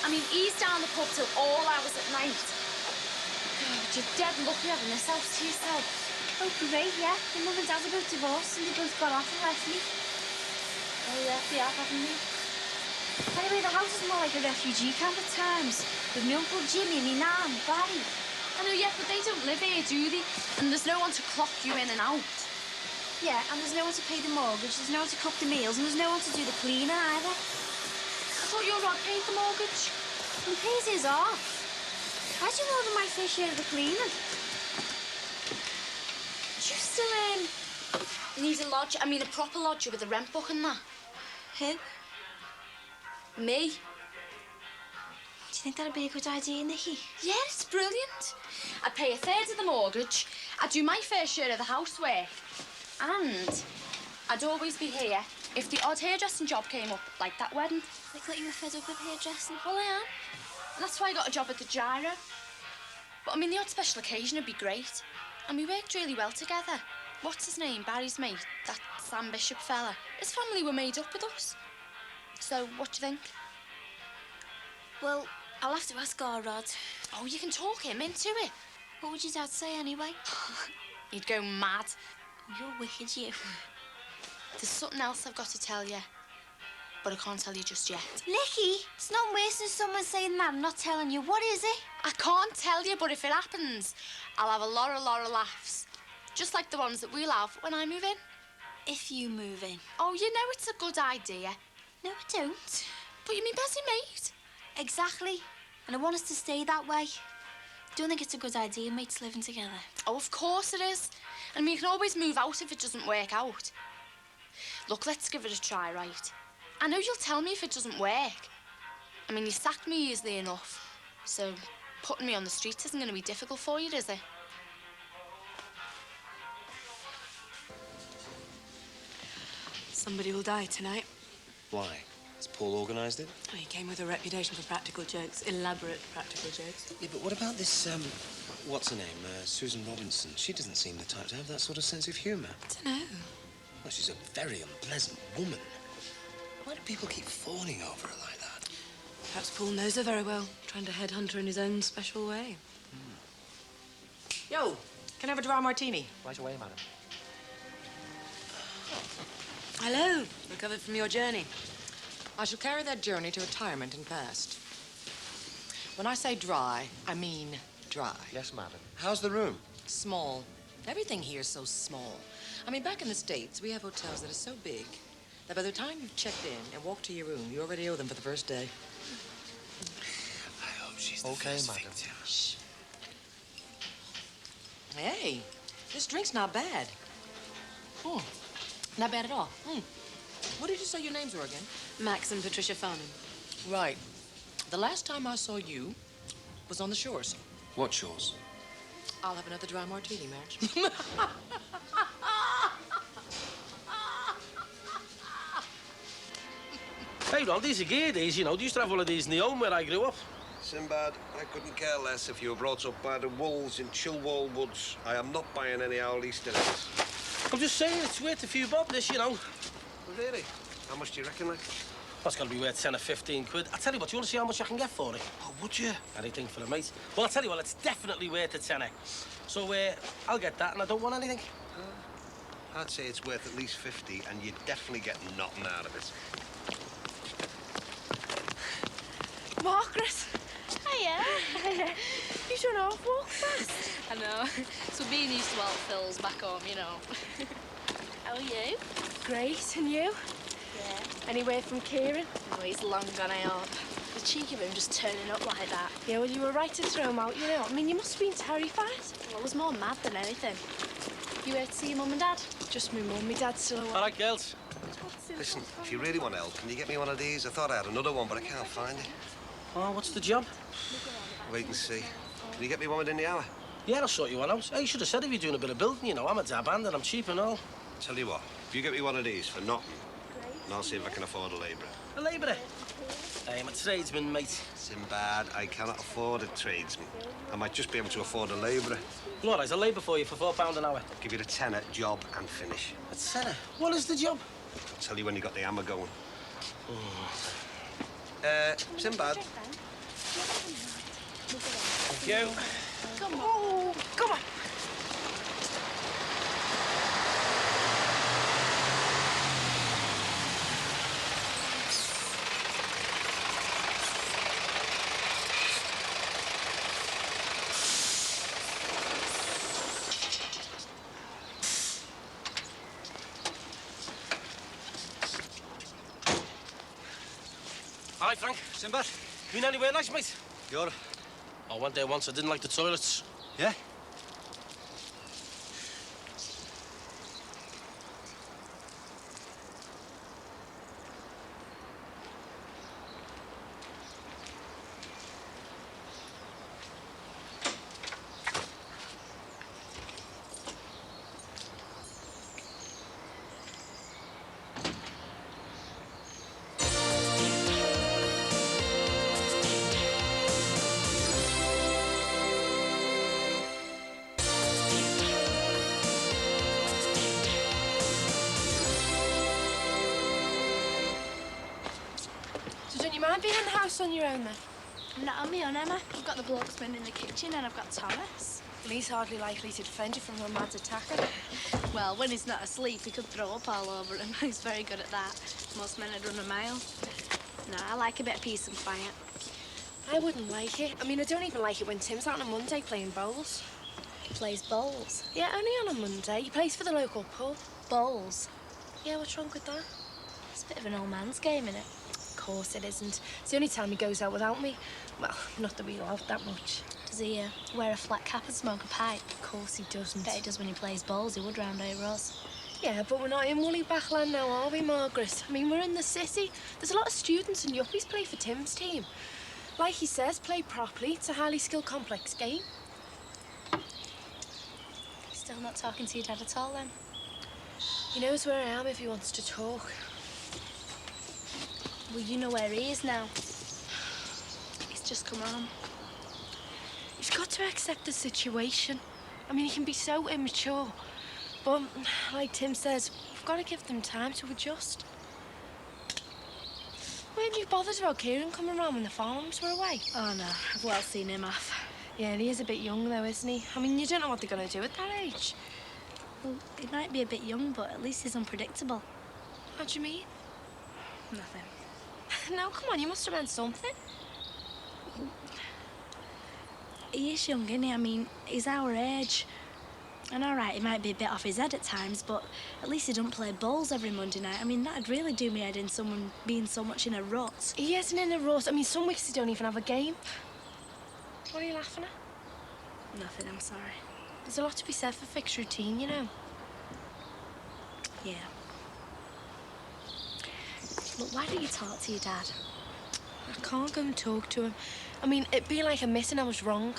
I mean, he's down the pub till all hours at night. God, you're dead lucky having this house to yourself. Oh, great, yeah. Your mum and dad are both divorced and they both got off and left me. Oh, yeah, they have, haven't they? Anyway, the house is more like a refugee camp at times. With my Uncle Jimmy, me nan, Barry. I know, yeah, but they don't live here, do they? And there's no one to clock you in and out. Yeah, and there's no one to pay the mortgage, there's no one to cook the meals, and there's no one to do the cleaning either. I thought your Rod paid the mortgage. He pays his off. I do more than my fair share of the cleaning. Do you still, need a lodge? I mean, a proper lodger with a rent book and that? Who? Me. Do you think that'd be a good idea, Nicky? Yeah, it's brilliant. I'd pay a third of the mortgage, I'd do my fair share of the housework, and I'd always be here if the odd hairdressing job came up, like that wedding. I thought you were fed up with hairdressing. Well, I am. And that's why I got a job at the Gyro. But, I mean, the odd special occasion would be great. And we worked really well together. What's his name? Barry's mate, that Sam Bishop fella. His family were made up with us. So, what do you think? Well, I'll have to ask our Rod. Oh, you can talk him into it. What would your dad say anyway? He'd go mad. Oh, you're wicked, you. There's something else I've got to tell you, but I can't tell you just yet. Nicky, it's not wasting someone saying that and not telling you. What is it? I can't tell you, but if it happens, I'll have a lot of laughs. Just like the ones that we'll have when I move in. If you move in? Oh, you know it's a good idea. No, I don't. But you mean Bessie mate? Exactly. And I want us to stay that way. Don't think it's a good idea, mates living together. Oh, of course it is. And we can always move out if it doesn't work out. Look, let's give it a try, right? I know you'll tell me if it doesn't work. I mean, you sacked me easily enough, so putting me on the streets isn't going to be difficult for you, is it? Somebody will die tonight. Why? Has Paul organised it? Oh, he came with a reputation for practical jokes, elaborate practical jokes. Yeah, but what about this, what's her name? Susan Robinson. She doesn't seem the type to have that sort of sense of humour. I don't know. Well, she's a very unpleasant woman. Why do people keep fawning over her like that? Perhaps Paul knows her very well, trying to headhunt her in his own special way. Yo, can I have a dry martini? Right away, madam. Hello, recovered from your journey. I shall carry that journey to retirement and past. When I say dry, I mean dry. Yes, madam. How's the room? Small. Everything here's so small. I mean, back in the States, we have hotels that are so big that by the time you've checked in and walked to your room, you already owe them for the first day. I hope she's the first victim. Shh. Hey, this drink's not bad. Not bad at all. What did you say your names were again? Max and Patricia Farnham. Right. The last time I saw you was on the shores. What shores? I'll have another dry martini, Marge. Hey, Ron, these are gear days, you know. They used to have one of these in the home where I grew up. Sinbad, I couldn't care less if you were brought up by the wolves in Chilwell Woods. I am not buying any owl Easter eggs. I'm just saying it's worth a few bob, this, you know. Really? How much do you reckon, like? That's got to be worth 10 or 15 quid. I'll tell you what, do you want to see how much I can get for it? Oh, would you? Anything for a mate. Well, I'll tell you what, it's definitely worth a tenner. So, I'll get that, and I don't want anything. I'd say it's worth at least 50, and you'd definitely get nothing out of it. Margaret! Hiya! You've done off walk fast. I know. So being used to alt fills back home, you know. How are you? Great, and you? Yeah. Anywhere from Kieran? Oh, he's long gone, I hope. The cheek of him just turning up like that. Yeah, well, you were right to throw him out, you know. I mean, you must have been terrified. Well, I was more mad than anything. You here to see your mum and dad? Just my mum. My dad's still away. All right, girls. Listen, if you really want help, can you get me one of these? I thought I had another one, but I can't find it. Oh, what's the job? Wait and see. Can you get me one within the hour? Yeah, I'll sort you one out. Hey, you should have said if you're doing a bit of building, you know. I'm a dab hand and I'm cheap and all. Tell you what, if you get me one of these for nothing, and I'll see if I can afford a labourer. A labourer? Hey, I'm a tradesman, mate. Sinbad, I cannot afford a tradesman. I might just be able to afford a labourer. All right, I'll labour for you for £4 an hour. Give you the tenner, job and finish. A tenner? What is the job? I'll tell you when you got the hammer going. Sinbad. Thank you. Come on. Oh, come on. Hi, Frank. Sinbad. Been anywhere nice, mate? You're... Oh, one day once I didn't like the toilets. Yeah? So don't you mind being in the house on your own, then? Not on me own, Emma. I've got the blokeman in the kitchen and I've got Thomas. Well, he's hardly likely to defend you from a mad attacker. Well, when he's not asleep, he could throw up all over him. He's very good at that. Most men would run a mile. No, I like a bit of peace and quiet. I wouldn't like it. I mean, I don't even like it when Tim's out on a Monday playing bowls. He plays bowls. Yeah, only on a Monday. He plays for the local pub. Bowls? Yeah, what's wrong with that? It's a bit of an old man's game, innit? Of course it isn't. It's the only time he goes out without me. Well, not that we go out that much. Does he wear a flat cap and smoke a pipe? Of course he doesn't. Bet he does when he plays bowls. He would round 8 rows. Yeah, but we're not in Woolly Backland now, are we, Margaret? I mean, we're in the city. There's a lot of students and yuppies play for Tim's team. Like he says, play properly. It's a highly skilled, complex game. Still not talking to your dad at all, then? He knows where I am if he wants to talk. Well, you know where he is now. He's just come home. He's got to accept the situation. I mean, he can be so immature. But, like Tim says, we've got to give them time to adjust. Weren't you bothered about Kieran coming around when the farms were away? Oh, no. I've well seen him off. Yeah, and he is a bit young, though, isn't he? I mean, you don't know what they're going to do at that age. Well, he might be a bit young, but at least he's unpredictable. What do you mean? Nothing. Now, come on, you must have meant something. He is young, isn't he? I mean, he's our age. And all right, he might be a bit off his head at times, but at least he doesn't play bowls every Monday night. I mean, that'd really do me head in, someone being so much in a rut. He isn't in a rut. I mean, some weeks he don't even have a game. What are you laughing at? Nothing, I'm sorry. There's a lot to be said for fixed routine, you know. Yeah. Look, why don't you talk to your dad? I can't go and talk to him. I mean, it'd be like admitting I was wrong.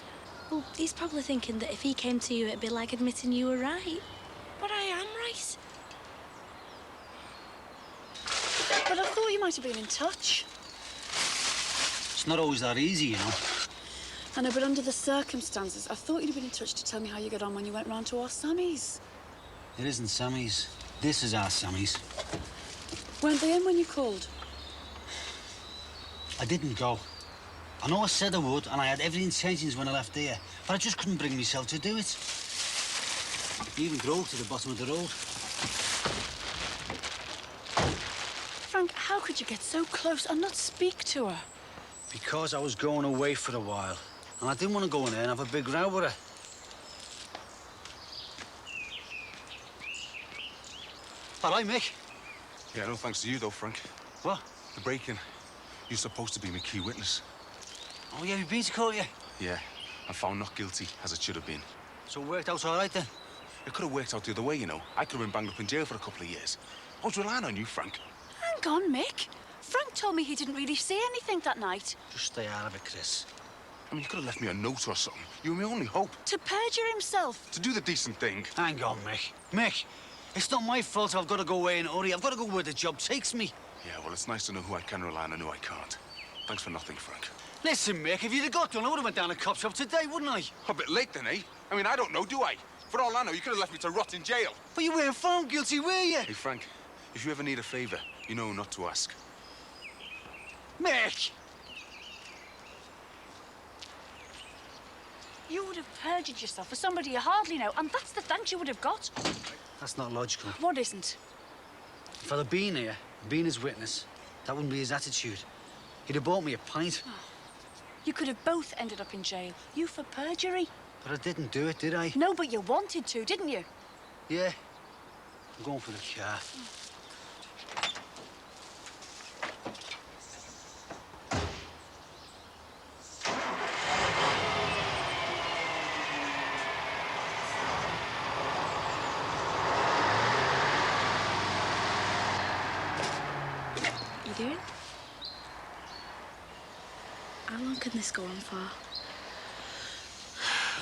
Well, he's probably thinking that if he came to you, it'd be like admitting you were right. But I am right. But I thought you might have been in touch. It's not always that easy, you know. I know, but under the circumstances, I thought you'd have been in touch to tell me how you got on when you went round to our Sammy's. It isn't Sammy's. This is our Sammy's. Weren't they in when you called? I didn't go. I know I said I would, and I had every intentions when I left here, but I just couldn't bring myself to do it. I even drove to the bottom of the road. Frank, how could you get so close and not speak to her? Because I was going away for a while. And I didn't want to go in there and have a big row with her. All right, Mick. Yeah, no thanks to you, though, Frank. What? The break-in. You're supposed to be my key witness. Oh, yeah, you've been to court, yeah? Yeah, I'm found not guilty, as it should have been. So it worked out all right, then? It could have worked out the other way, you know. I could have been banged up in jail for a couple of years. I was relying on you, Frank. Hang on, Mick. Frank told me he didn't really see anything that night. Just stay out of it, Chris. I mean, you could have left me a note or something. You were my only hope. To perjure himself. To do the decent thing. Hang on, Mick. Mick, it's not my fault I've got to go away in a hurry. I've got to go where the job takes me. Yeah, well, it's nice to know who I can rely on and who I can't. Thanks for nothing, Frank. Listen, Mick, if you'd have got done, I would have went down a cop shop today, wouldn't I? A bit late then, eh? I mean, I don't know, do I? For all I know, you could have left me to rot in jail. But you weren't found guilty, were you? Hey, Frank, if you ever need a favour, you know not to ask. Mick! You would have perjured yourself for somebody you hardly know, and that's the thanks you would have got. That's not logical. What isn't? If I'd have been here, been his witness, that wouldn't be his attitude. He'd have bought me a pint. You could have both ended up in jail. You for perjury. But I didn't do it, did I? No, but you wanted to, didn't you? Yeah. I'm going for the car. You doing? How long can this go on for?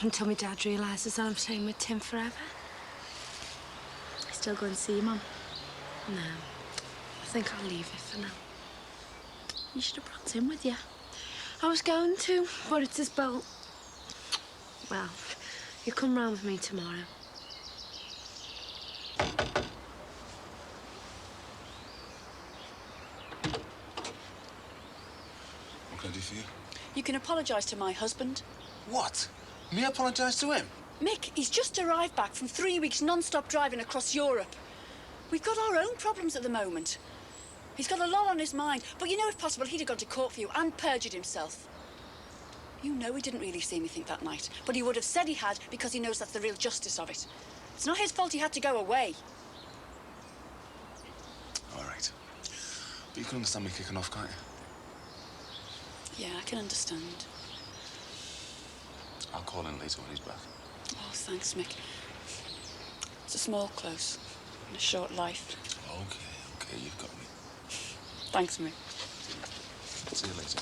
Until my dad realises I'm staying with Tim forever. Still go and see your mum? No. I think I'll leave it for now. You should have brought Tim with you. I was going to, but it's his boat. Well, you come round with me tomorrow. What can I do for you? You can apologise to my husband. What? Me apologise to him? Mick, he's just arrived back from 3 weeks non-stop driving across Europe. We've got our own problems at the moment. He's got a lot on his mind, but you know, if possible, he'd have gone to court for you and perjured himself. You know he didn't really see anything that night, but he would have said he had because he knows that's the real justice of it. It's not his fault he had to go away. All right. But you can understand me kicking off, can't you? Yeah, I can understand. I'll call in later when he's back. Oh, thanks, Mick. It's a small close and a short life. Okay, you've got me. Thanks, Mick. See you later.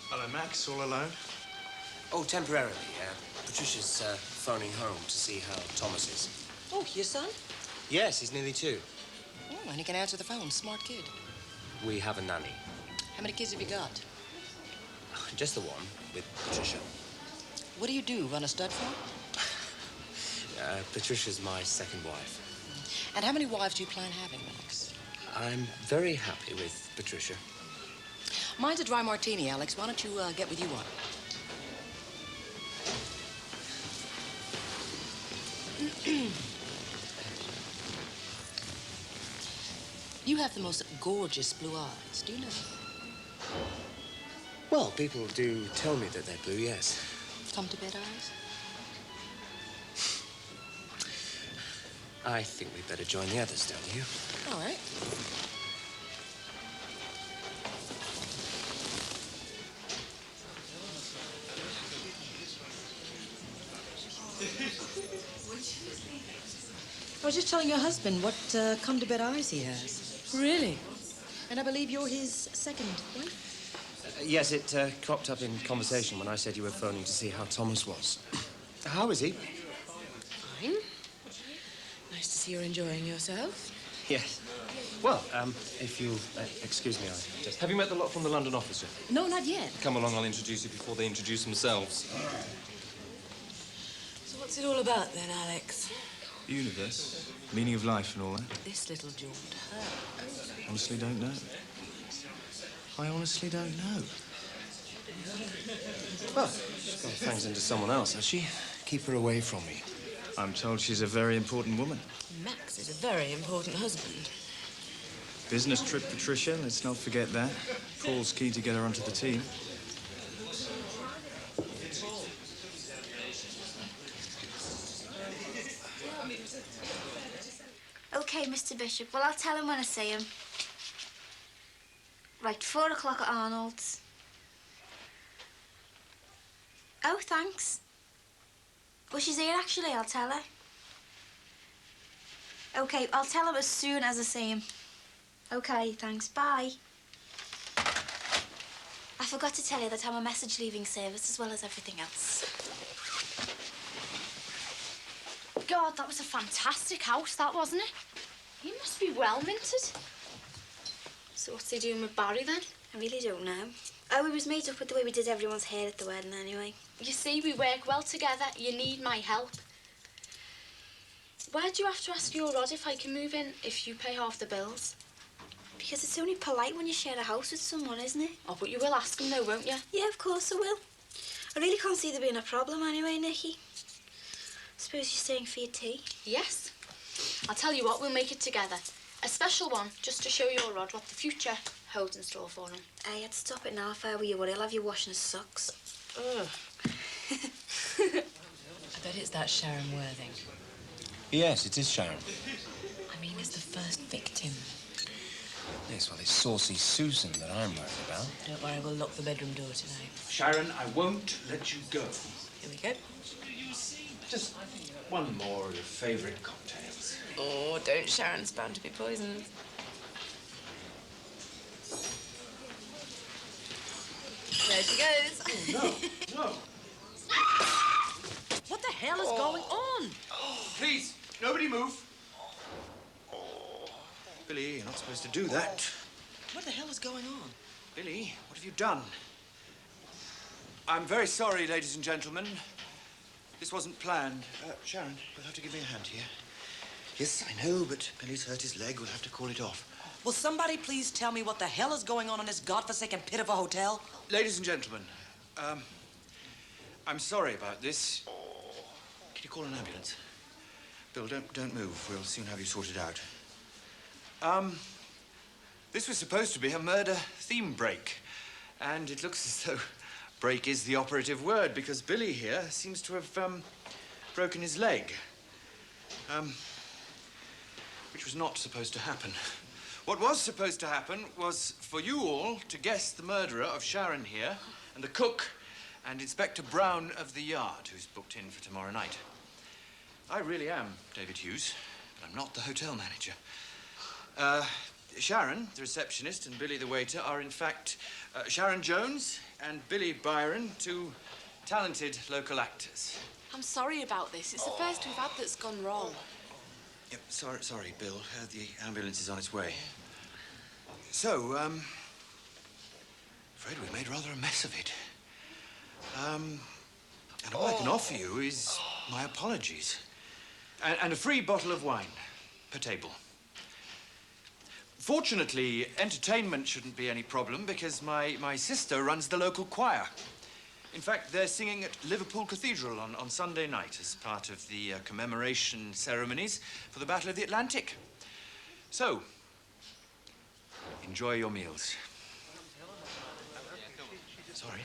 Hello, Max. All alone? Oh, temporarily, yeah. Patricia's phoning home to see how Thomas is. Oh, your son? Yes, he's nearly 2. Oh, and he can answer the phone. Smart kid. We have a nanny. How many kids have you got? Just the one, with Patricia. What do you do? Run a stud farm? Patricia's my second wife. And how many wives do you plan having, Max? I'm very happy with Patricia. Mine's a dry martini, Alex. Why don't you get with you one? You have the most gorgeous blue eyes. Do you know? Well, people do tell me that they're blue, yes. Come to bed eyes? I think we'd better join the others, don't you? All right. I was just telling your husband what come-to-bed eyes he has. Really? And I believe you're his second wife? Yes, it cropped up in conversation when I said you were phoning to see how Thomas was. How is he? Fine. Nice to see you're enjoying yourself. Yes. Well, if you'll excuse me, I just... Have you met the lot from the London office yet? No, not yet. Come along, I'll introduce you before they introduce themselves. So what's it all about then, Alex? The universe, meaning of life and all that. This little jaunt. Honestly, don't know. I honestly don't know. Well, she's gone fangs into someone else, has she? Keep her away from me. I'm told she's a very important woman. Max is a very important husband. Business trip, Patricia. Let's not forget that. Paul's key to get her onto the team. OK, Mr. Bishop. Well, I'll tell him when I see him. Right, 4 o'clock at Arnold's. Oh, thanks. Well, she's here, actually. I'll tell her. OK, I'll tell him as soon as I see him. OK, thanks. Bye. I forgot to tell you that I'm a message leaving service as well as everything else. God, that was a fantastic house, that, wasn't it? He must be well minted. So what's he doing with Barry, then? I really don't know. Oh, he was made up with the way we did everyone's hair at the wedding, anyway. You see, we work well together. You need my help. Why do you have to ask your Rod if I can move in if you pay half the bills? Because it's only polite when you share a house with someone, isn't it? Oh, but you will ask him, though, won't you? Yeah, of course I will. I really can't see there being a problem anyway, Nicky. Suppose you're staying for your tea? Yes. I'll tell you what, we'll make it together. A special one, just to show your Rod what the future holds in store for him. Hey, I'd stop it now if I were you, or he'll have you washing his socks. Ugh. I bet it's that Sharon Worthing. Yes, it is Sharon. I mean, it's the first victim. Yes, well, it's saucy Susan that I'm worried about. Don't worry, we'll lock the bedroom door tonight. Sharon, I won't let you go. Here we go. Just one more of your favourite cocktails. Oh, don't. Sharon's bound to be poisoned. There she goes. Oh, no, no. What the hell is going on? Please, nobody move. Billy, you're not supposed to do that. What the hell is going on? Billy, what have you done? I'm very sorry, ladies and gentlemen. This wasn't planned. Sharon, you'll have to give me a hand here. Yes, I know, but Billy's hurt his leg. We'll have to call it off. Will somebody please tell me what the hell is going on in this godforsaken pit of a hotel? Ladies and gentlemen, I'm sorry about this. Can you call an ambulance? Bill, don't move. We'll soon have you sorted out. This was supposed to be a murder theme break, and it looks as though break is the operative word, because Billy here seems to have broken his leg, which was not supposed to happen. What was supposed to happen was for you all to guess the murderer of Sharon here, and the cook, and Inspector Brown of the Yard, who's booked in for tomorrow night. I really am David Hughes, but I'm not the hotel manager. Sharon, the receptionist, and Billy, the waiter, are in fact Sharon Jones and Billy Byron, two talented local actors. I'm sorry about this. It's the first we've had that's gone wrong. Yep, sorry, Bill. The ambulance is on its way. So, afraid we made rather a mess of it. And all I can offer you is my apologies. And a free bottle of wine per table. Fortunately, entertainment shouldn't be any problem because my sister runs the local choir. In fact, they're singing at Liverpool Cathedral on Sunday night as part of the commemoration ceremonies for the Battle of the Atlantic. So, enjoy your meals. Sorry.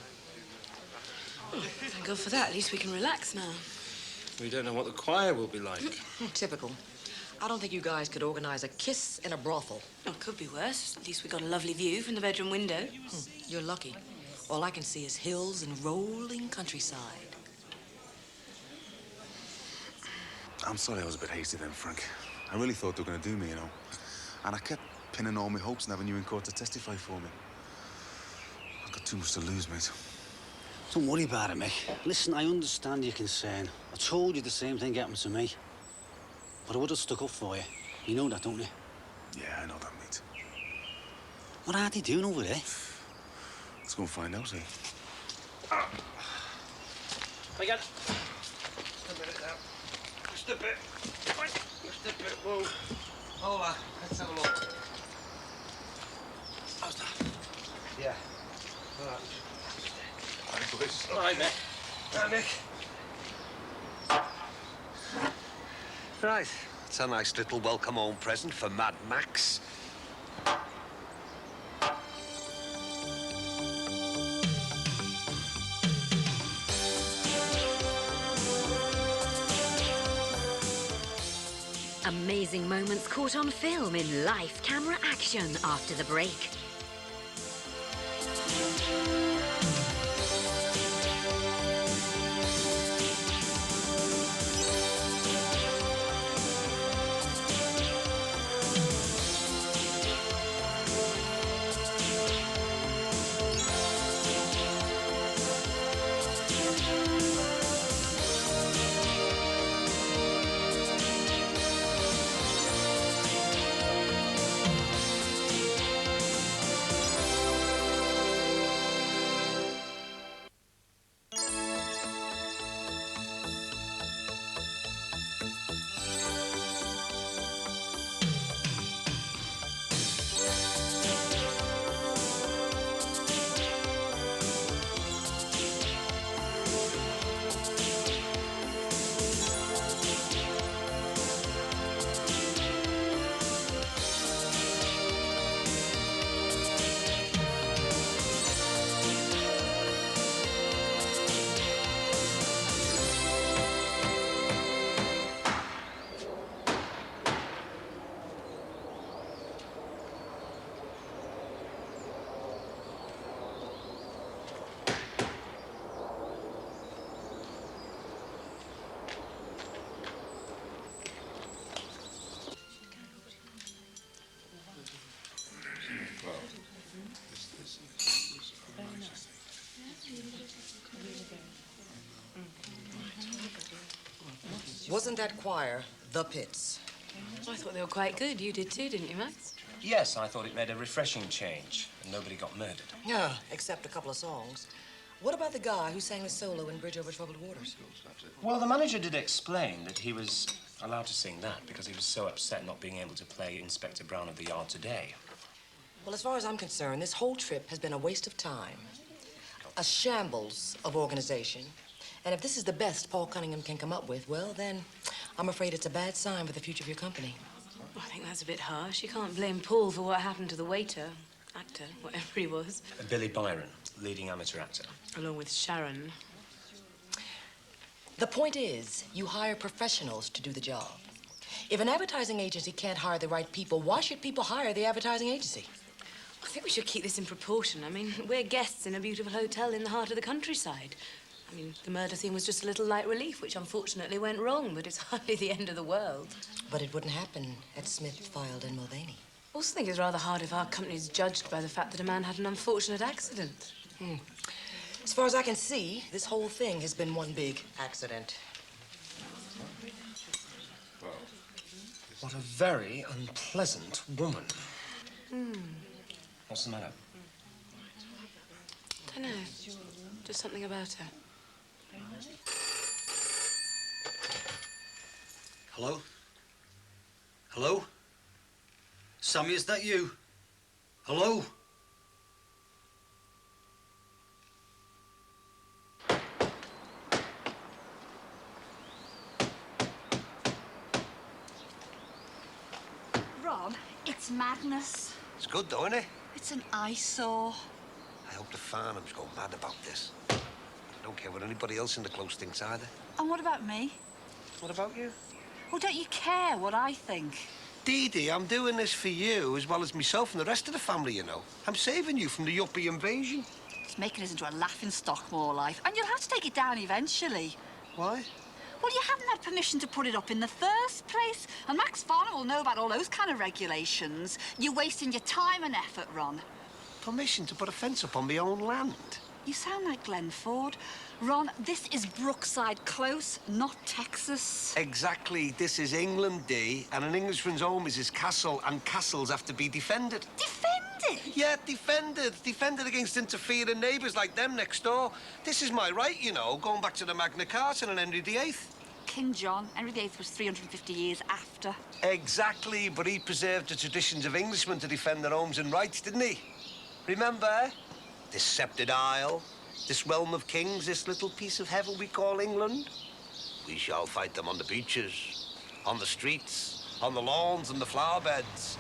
Oh, thank God for that. At least we can relax now. We don't know what the choir will be like. Typical. I don't think you guys could organise a kiss in a brothel. Oh, it could be worse. At least we got a lovely view from the bedroom window. You're lucky. All I can see is hills and rolling countryside. I'm sorry I was a bit hasty then, Frank. I really thought they were going to do me, you know. And I kept pinning all my hopes on having you in court to testify for me. I've got too much to lose, mate. Don't worry about it, Mick. Listen, I understand your concern. I told you the same thing happened to me. But I would have stuck up for you. You know that, don't you? Yeah, I know that, mate. What are they doing over there? Let's go and find out, eh? Again. Just a minute now. Just a bit. Just a bit. Whoa. Hold on. Let's have a look. How's that? Yeah. office. All right, Mick. Hi, Mick. Right. It's a nice little welcome home present for Mad Max. Amazing moments caught on film in life camera action after the break. Wasn't that choir the pits? I thought they were quite good. You did too, didn't you, Max? Yes, I thought it made a refreshing change, and nobody got murdered. Yeah, except a couple of songs. What about the guy who sang the solo in Bridge Over Troubled Waters? Well, the manager did explain that he was allowed to sing that because he was so upset not being able to play Inspector Brown of the Yard today. Well, as far as I'm concerned, this whole trip has been a waste of time. A shambles of organization. And if this is the best Paul Cunningham can come up with, well, then I'm afraid it's a bad sign for the future of your company. Well, I think that's a bit harsh. You can't blame Paul for what happened to the waiter, actor, whatever he was. Billy Byron, leading amateur actor. Along with Sharon. The point is, you hire professionals to do the job. If an advertising agency can't hire the right people, why should people hire the advertising agency? I think we should keep this in proportion. I mean, we're guests in a beautiful hotel in the heart of the countryside. I mean, the murder scene was just a little light relief, which unfortunately went wrong, but it's hardly the end of the world. But it wouldn't happen at Smith, Fylde and Mulvaney. I also think it's rather hard if our company's judged by the fact that a man had an unfortunate accident. As far as I can see, this whole thing has been one big accident. What a very unpleasant woman. What's the matter? I don't know. Just something about her. Hello? Hello? Sammy, is that you? Hello? Ron, it's madness. It's good, though, isn't it? It's an eyesore. I hope the Farnhams go mad about this. I don't care what anybody else in the close thinks either. And what about me? What about you? Well, don't you care what I think? Dee Dee, I'm doing this for you as well as myself and the rest of the family, you know. I'm saving you from the yuppie invasion. It's making us into a laughing stock more life, and you'll have to take it down eventually. Why? Well, you haven't had permission to put it up in the first place, and Max Farnham will know about all those kind of regulations. You're wasting your time and effort, Ron. Permission to put a fence up on my own land? You sound like Glenn Ford. Ron, this is Brookside Close, not Texas. Exactly. This is England, Dee, and an Englishman's home is his castle, and castles have to be defended. Defended? Yeah, defended. Defended against interfering neighbours like them next door. This is my right, you know, going back to the Magna Carta and Henry VIII. King John, Henry VIII was 350 years after. Exactly, but he preserved the traditions of Englishmen to defend their homes and rights, didn't he? Remember? The Sceptred Isle, This realm of kings, this little piece of heaven we call England. We shall fight them on the beaches, on the streets, on the lawns and the flower beds.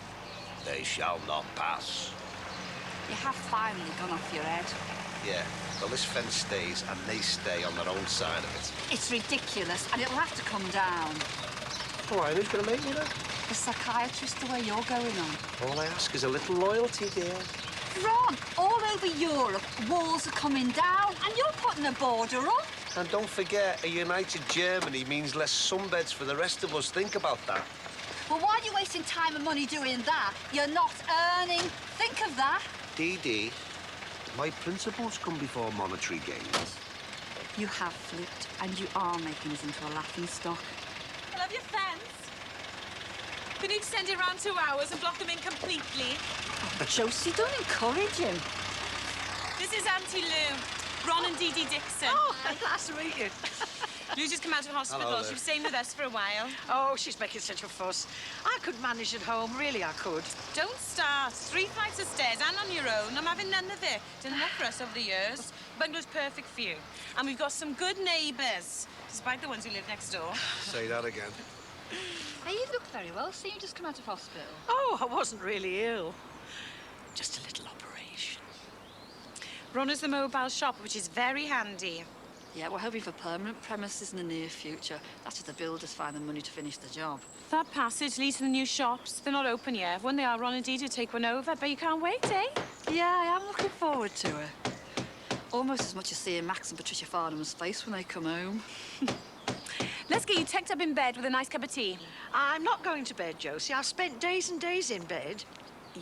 They shall not pass. You have finally gone off your head. Yeah, well, this fence stays, and they stay on their own side of it. It's ridiculous, and it'll have to come down. Why, who's going to make me that? The psychiatrist, the way you're going on. All I ask is a little loyalty, dear. Ron, all over Europe, walls are coming down, and you're putting a border up. And don't forget, a united Germany means less sunbeds for the rest of us. Think about that. Well, why are you wasting time and money doing that? You're not earning. Think of that. Dee Dee, my principles come before monetary gains. You have flipped, and you are making us into a laughing stock. I love your fence. We need to send it around 2 hours and block them in completely. Oh, Josie, don't encourage him. This is Auntie Lou, Ron and Dee Dee Dixon. Oh, nice to meet you. Lou's just come out of hospital. Hello She there. was staying with us for a while. Oh, she's making such a fuss. I could manage at home, really I could. Don't start. 3 flights of stairs and on your own. I'm having none of it. Done enough for us over the years. Bungalow's perfect for you. And we've got some good neighbours, despite the ones who live next door. Say that again. Hey, you look very well. See, you just come out of hospital. Oh, I wasn't really ill. Just a little operation. Ron has the mobile shop, which is very handy. Yeah, we're hoping for permanent premises in the near future. That's if the builders find the money to finish the job. That passage leads to the new shops. They're not open yet. When they are, Ron and Dee Dee take one over. But you can't wait, eh? Yeah, I am looking forward to it. Almost as much as seeing Max and Patricia Farnham's face when they come home. Let's get you tucked up in bed with a nice cup of tea. I'm not going to bed, Josie. I've spent days and days in bed.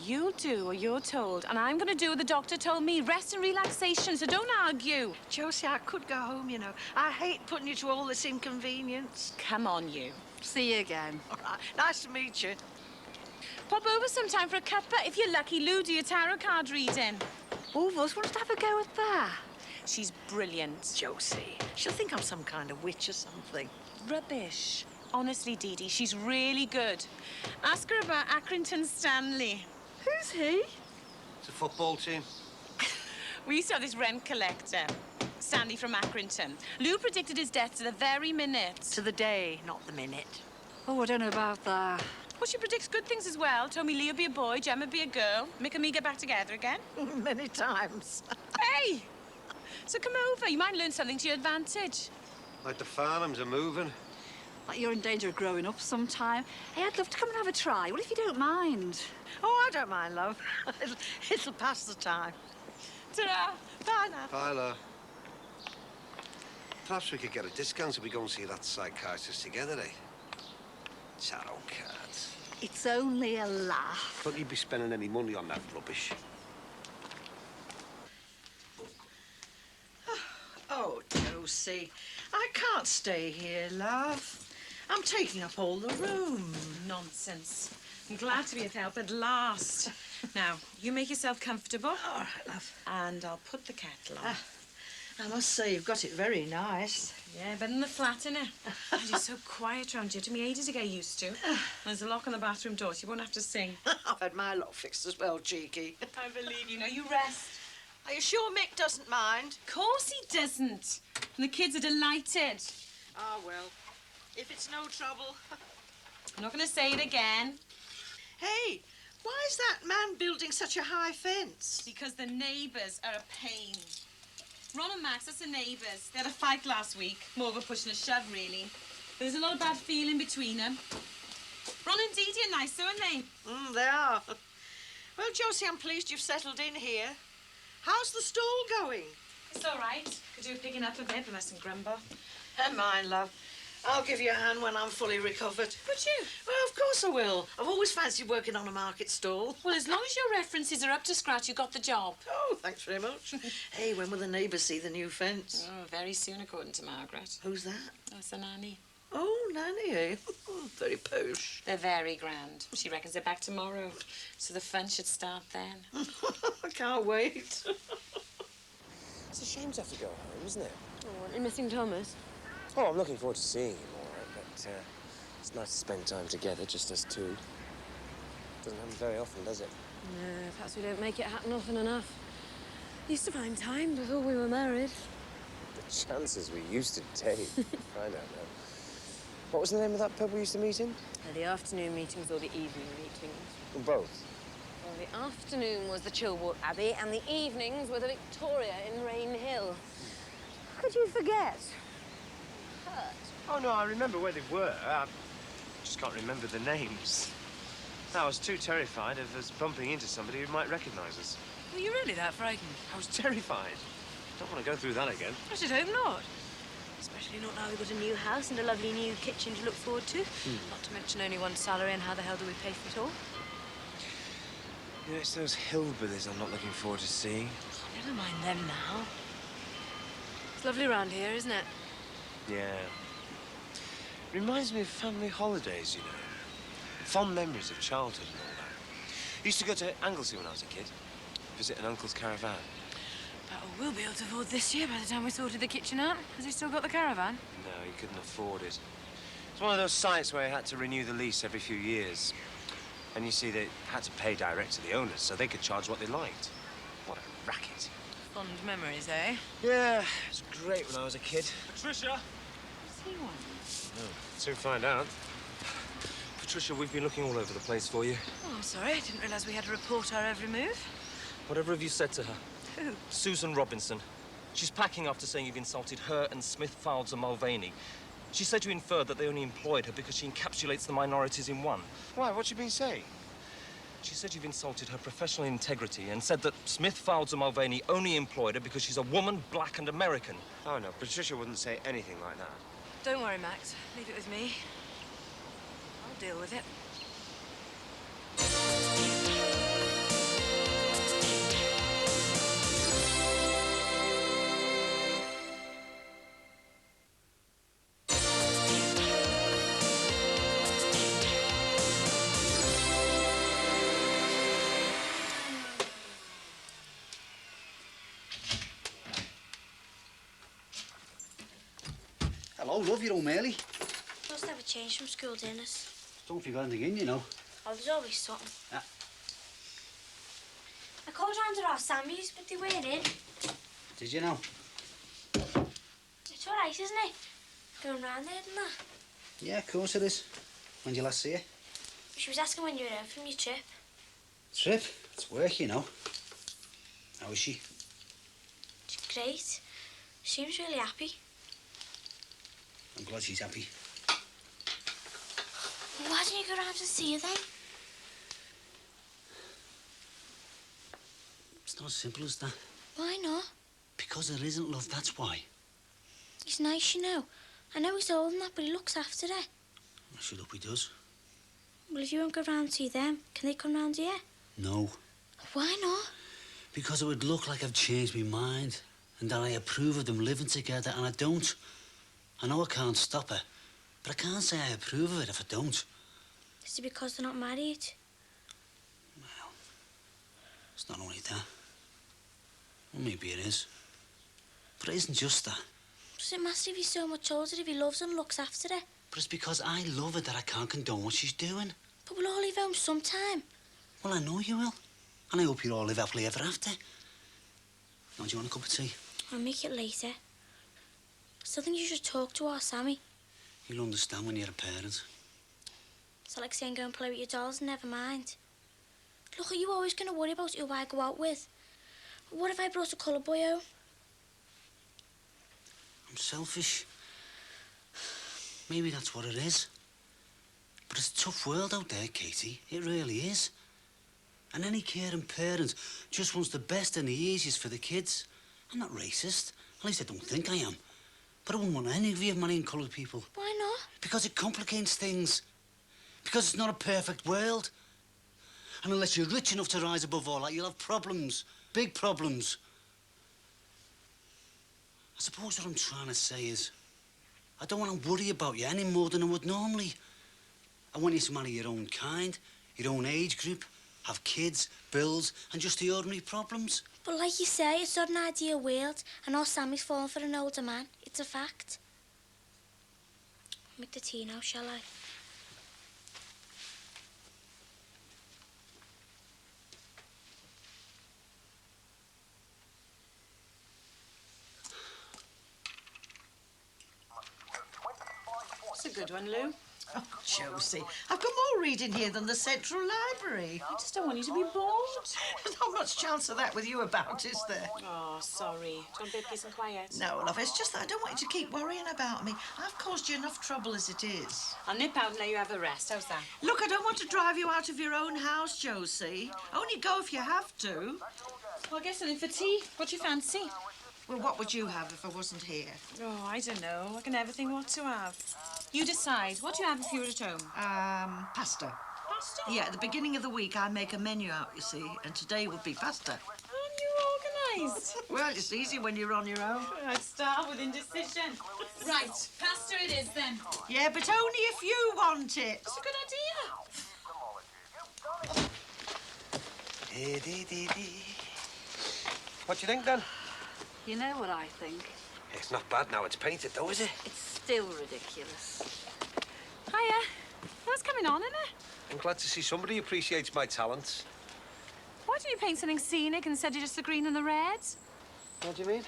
You'll do what you're told, and I'm going to do what the doctor told me. Rest and relaxation, so don't argue. Josie, I could go home, you know. I hate putting you to all this inconvenience. Come on, you. See you again. All right. Nice to meet you. Pop over sometime for a cuppa. If you're lucky, Lou do your tarot card reading. All of us want to have a go at that. She's brilliant. Josie, she'll think I'm some kind of witch or something. Rubbish. Honestly, Dee Dee, she's really good. Ask her about Accrington Stanley. Who's he? It's a football team. We used to have this rent collector, Stanley from Accrington. Lou predicted his death to the very minute. To the day, not the minute. Oh, I don't know about that. Well, she predicts good things as well. Told me Leo'd be a boy, Gem'd be a girl. Mick and me get back together again. Many times. Hey! So come over. You might learn something to your advantage. Like the Farnhams are moving. Like you're in danger of growing up sometime. Hey, I'd love to come and have a try. What if you don't mind? Oh, I don't mind, love. It'll pass the time. Ta-ra! Bye now. Bye, love. Perhaps we could get a discount if we go and see that psychiatrist together, eh? Tarot cards. It's only a laugh. Don't you be spending any money on that rubbish. Oh, Josie, I can't stay here, love. I'm taking up all the room. Nonsense. I'm glad to be of help at last. Now, you make yourself comfortable. All right, love. And I'll put the kettle on. I must say, you've got it very nice. Yeah, better than the flat, innit? It's so quiet around here. It took me ages to get used to. There's a lock on the bathroom door, so you won't have to sing. I've had my lock fixed as well, cheeky. I believe you. Now, you rest. Are you sure Mick doesn't mind? Of course he doesn't. And the kids are delighted. Ah, well, if it's no trouble. I'm not going to say it again. Hey, why is that man building such a high fence? Because the neighbours are a pain. Ron and Max, that's the neighbours. They had a fight last week. More of a push and a shove, really. There's a lot of bad feeling between them. Ron and Dee Dee are nice, aren't they? They are. Well, Josie, I'm pleased you've settled in here. How's the stall going? It's all right. Could do with picking up a bit, but mustn't grumble. Never mind, love. I'll give you a hand when I'm fully recovered. Would you? Well, of course I will. I've always fancied working on a market stall. Well, as long as your references are up to scratch, you got the job. Oh, thanks very much. Hey, when will the neighbours see the new fence? Oh, very soon, according to Margaret. Who's that? That's the nanny. Oh, Nanny, eh? Very posh. They're very grand. She reckons they're back tomorrow, so the fun should start then. I can't wait. It's a shame to have to go home, isn't it? Oh, aren't you missing Thomas? Oh, I'm looking forward to seeing him, all right, but it's nice to spend time together, just us two. Doesn't happen very often, does it? No, perhaps we don't make it happen often enough. Used to find time before we were married. The chances we used to date. I don't know. What was the name of that pub we used to meet in? The afternoon meetings or the evening meetings? Well, both. Well, the afternoon was the Chilwell Abbey, and the evenings were the Victoria in Rain Hill. Could you forget? Hurt. Oh, no, I remember where they were. I just can't remember the names. I was too terrified of us bumping into somebody who might recognise us. Were you really that frightened? I was terrified. Don't want to go through that again. I should hope not. Especially not now we've got a new house and a lovely new kitchen to look forward to. Not to mention only one salary, and how the hell do we pay for it all? You know, it's those hillbillies I'm not looking forward to seeing. Never mind them now. It's lovely round here, isn't it? Yeah. Reminds me of family holidays, you know. Fond memories of childhood and all that. Used to go to Anglesey when I was a kid. Visit an uncle's caravan. But we'll be able to afford this year by the time we sorted the kitchen out. Has he still got the caravan? No, he couldn't afford it. It's one of those sites where he had to renew the lease every few years. And you see, they had to pay direct to the owners so they could charge what they liked. What a racket. Fond memories, eh? Yeah, it was great when I was a kid. Patricia! Is he one? Oh, soon find out. Patricia, we've been looking all over the place for you. Oh, I'm sorry. I didn't realise we had to report our every move. Whatever have you said to her? Who? Susan Robinson. She's packing after saying you've insulted her and Smith, Fowles and Mulvaney. She said you inferred that they only employed her because she encapsulates the minorities in one. Why? What's she been saying? She said you've insulted her professional integrity and said that Smith, Fowles and Mulvaney only employed her because she's a woman, black and American. Oh, no, Patricia wouldn't say anything like that. Don't worry, Max. Leave it with me. I'll deal with it. Hello, love, you're home early. Must have a change from school dinners. Don't forget anything in, you know. Oh, there's always something. Yeah. I called round at our Sammy's, but they weren't in. Did you know? It's all right, isn't it? Going round there and that. Yeah, of course it is. When did you last see her? She was asking when you were home from your trip. Trip? It's work, you know. How is she? She's great. She seems really happy. I'm glad she's happy. Well, why don't you go round and see her then? It's not as simple as that. Why not? Because there isn't, love, that's why. He's nice, you know. I know he's old and that, but he looks after her. I should hope he does. Well, if you won't go round to see them, can they come round here? No. Why not? Because it would look like I've changed my mind and that I approve of them living together, and I don't. I know I can't stop her, but I can't say I approve of it if I don't. Is it because they're not married? Well, it's not only that. Well, maybe it is. But it isn't just that. Does it matter if he's so much older if he loves her and looks after her? But it's because I love her that I can't condone what she's doing. But we'll all leave home sometime. Well, I know you will. And I hope you all live happily ever after. Now, do you want a cup of tea? I'll make it later. I still think you should talk to our Sammy. You'll understand when you're a parent. It's like saying go and play with your dolls and never mind. Look, are you always going to worry about who I go out with? What if I brought a colour boy home? I'm selfish. Maybe that's what it is. But it's a tough world out there, Katie. It really is. And any caring parent just wants the best and the easiest for the kids. I'm not racist. At least I don't think I am. But I wouldn't want any of you marrying coloured people. Why not? Because it complicates things. Because it's not a perfect world. And unless you're rich enough to rise above all that, you'll have problems. Big problems. I suppose what I'm trying to say is, I don't want to worry about you any more than I would normally. I want you to marry your own kind, your own age group, have kids, bills, and just the ordinary problems. But like you say, it's not an ideal world, and our Sammy's fallen for an older man. It's a fact. I'll make the tea now, shall I? good one, Lou. Oh, Josie, I've got more reading here than the Central Library. I just don't want you to be bored. There's not much chance of that with you about, is there? Oh, sorry. Do you want a bit of peace and quiet? No, love, it's just that I don't want you to keep worrying about me. I've caused you enough trouble as it is. I'll nip out and let you have a rest. How's that? Look, I don't want to drive you out of your own house, Josie. Only go if you have to. Well, I guess something for tea. What do you fancy? Well, what would you have if I wasn't here? Oh, I don't know. I can never think what to have. You decide. What do you have if you were at home? Pasta. Pasta? Yeah, at the beginning of the week, I make a menu out, you see, and today would be pasta. Aren't you organised? Well, it's easy when you're on your own. I'd start with indecision. Right, pasta it is then. Yeah, but only if you want it. That's a good idea. What do you think, then? You know what I think? It's not bad now it's painted, though, is it? It's still ridiculous. Hiya. What's coming on, innit? I'm glad to see somebody appreciates my talents. Why don't you paint something scenic instead of just the green and the red? What do you mean?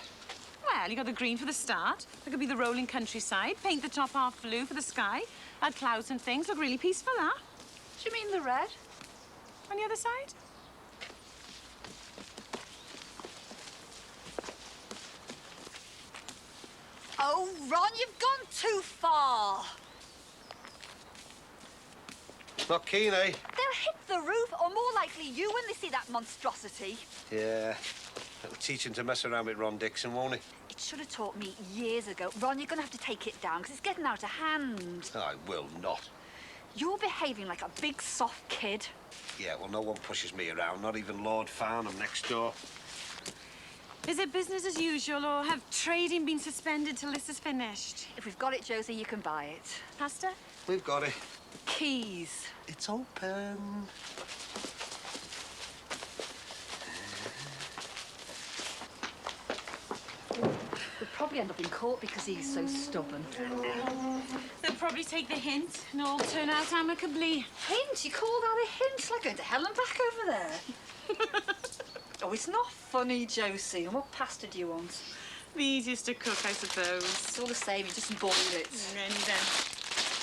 Well, you got the green for the start. That could be the rolling countryside. Paint the top half blue for the sky. Add clouds and things. Look really peaceful, that. Do you mean the red? On the other side? Oh, Ron, you've gone too far. Not keen, eh? They'll hit the roof, or more likely you when they see that monstrosity. Yeah. It'll teach him to mess around with Ron Dixon, won't it? It should have taught me years ago. Ron, you're going to have to take it down, because it's getting out of hand. I will not. You're behaving like a big, soft kid. Yeah, well, no one pushes me around, not even Lord Farnham next door. Is it business as usual, or have trading been suspended till this is finished? If we've got it, Josie, you can buy it. Pasta? We've got it. Keys. It's open. We'll probably end up in court because he's so stubborn. They'll probably take the hint and all turn out amicably. Hint? You call that a hint? Like going to hell and back over there. Oh, it's not funny, Josie. And what pasta do you want? The easiest to cook, I suppose. It's all the same. You just boil it. And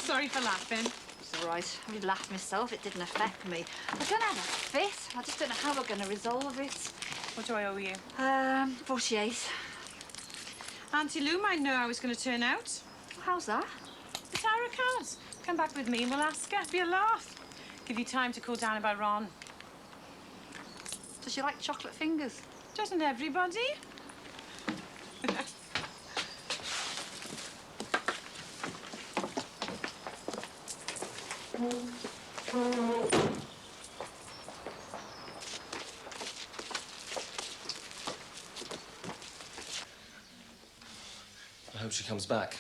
sorry for laughing. It's all right. I would laugh myself. It didn't affect me. I'm going to have a fit. I just don't know how we're going to resolve it. What do I owe you? 48. Auntie Lou might know how it's going to turn out. How's that? The tarot cards. Come back with me and we'll ask her. Be a laugh. Give you time to cool down about Ron. Does she like chocolate fingers? Doesn't everybody? I hope she comes back.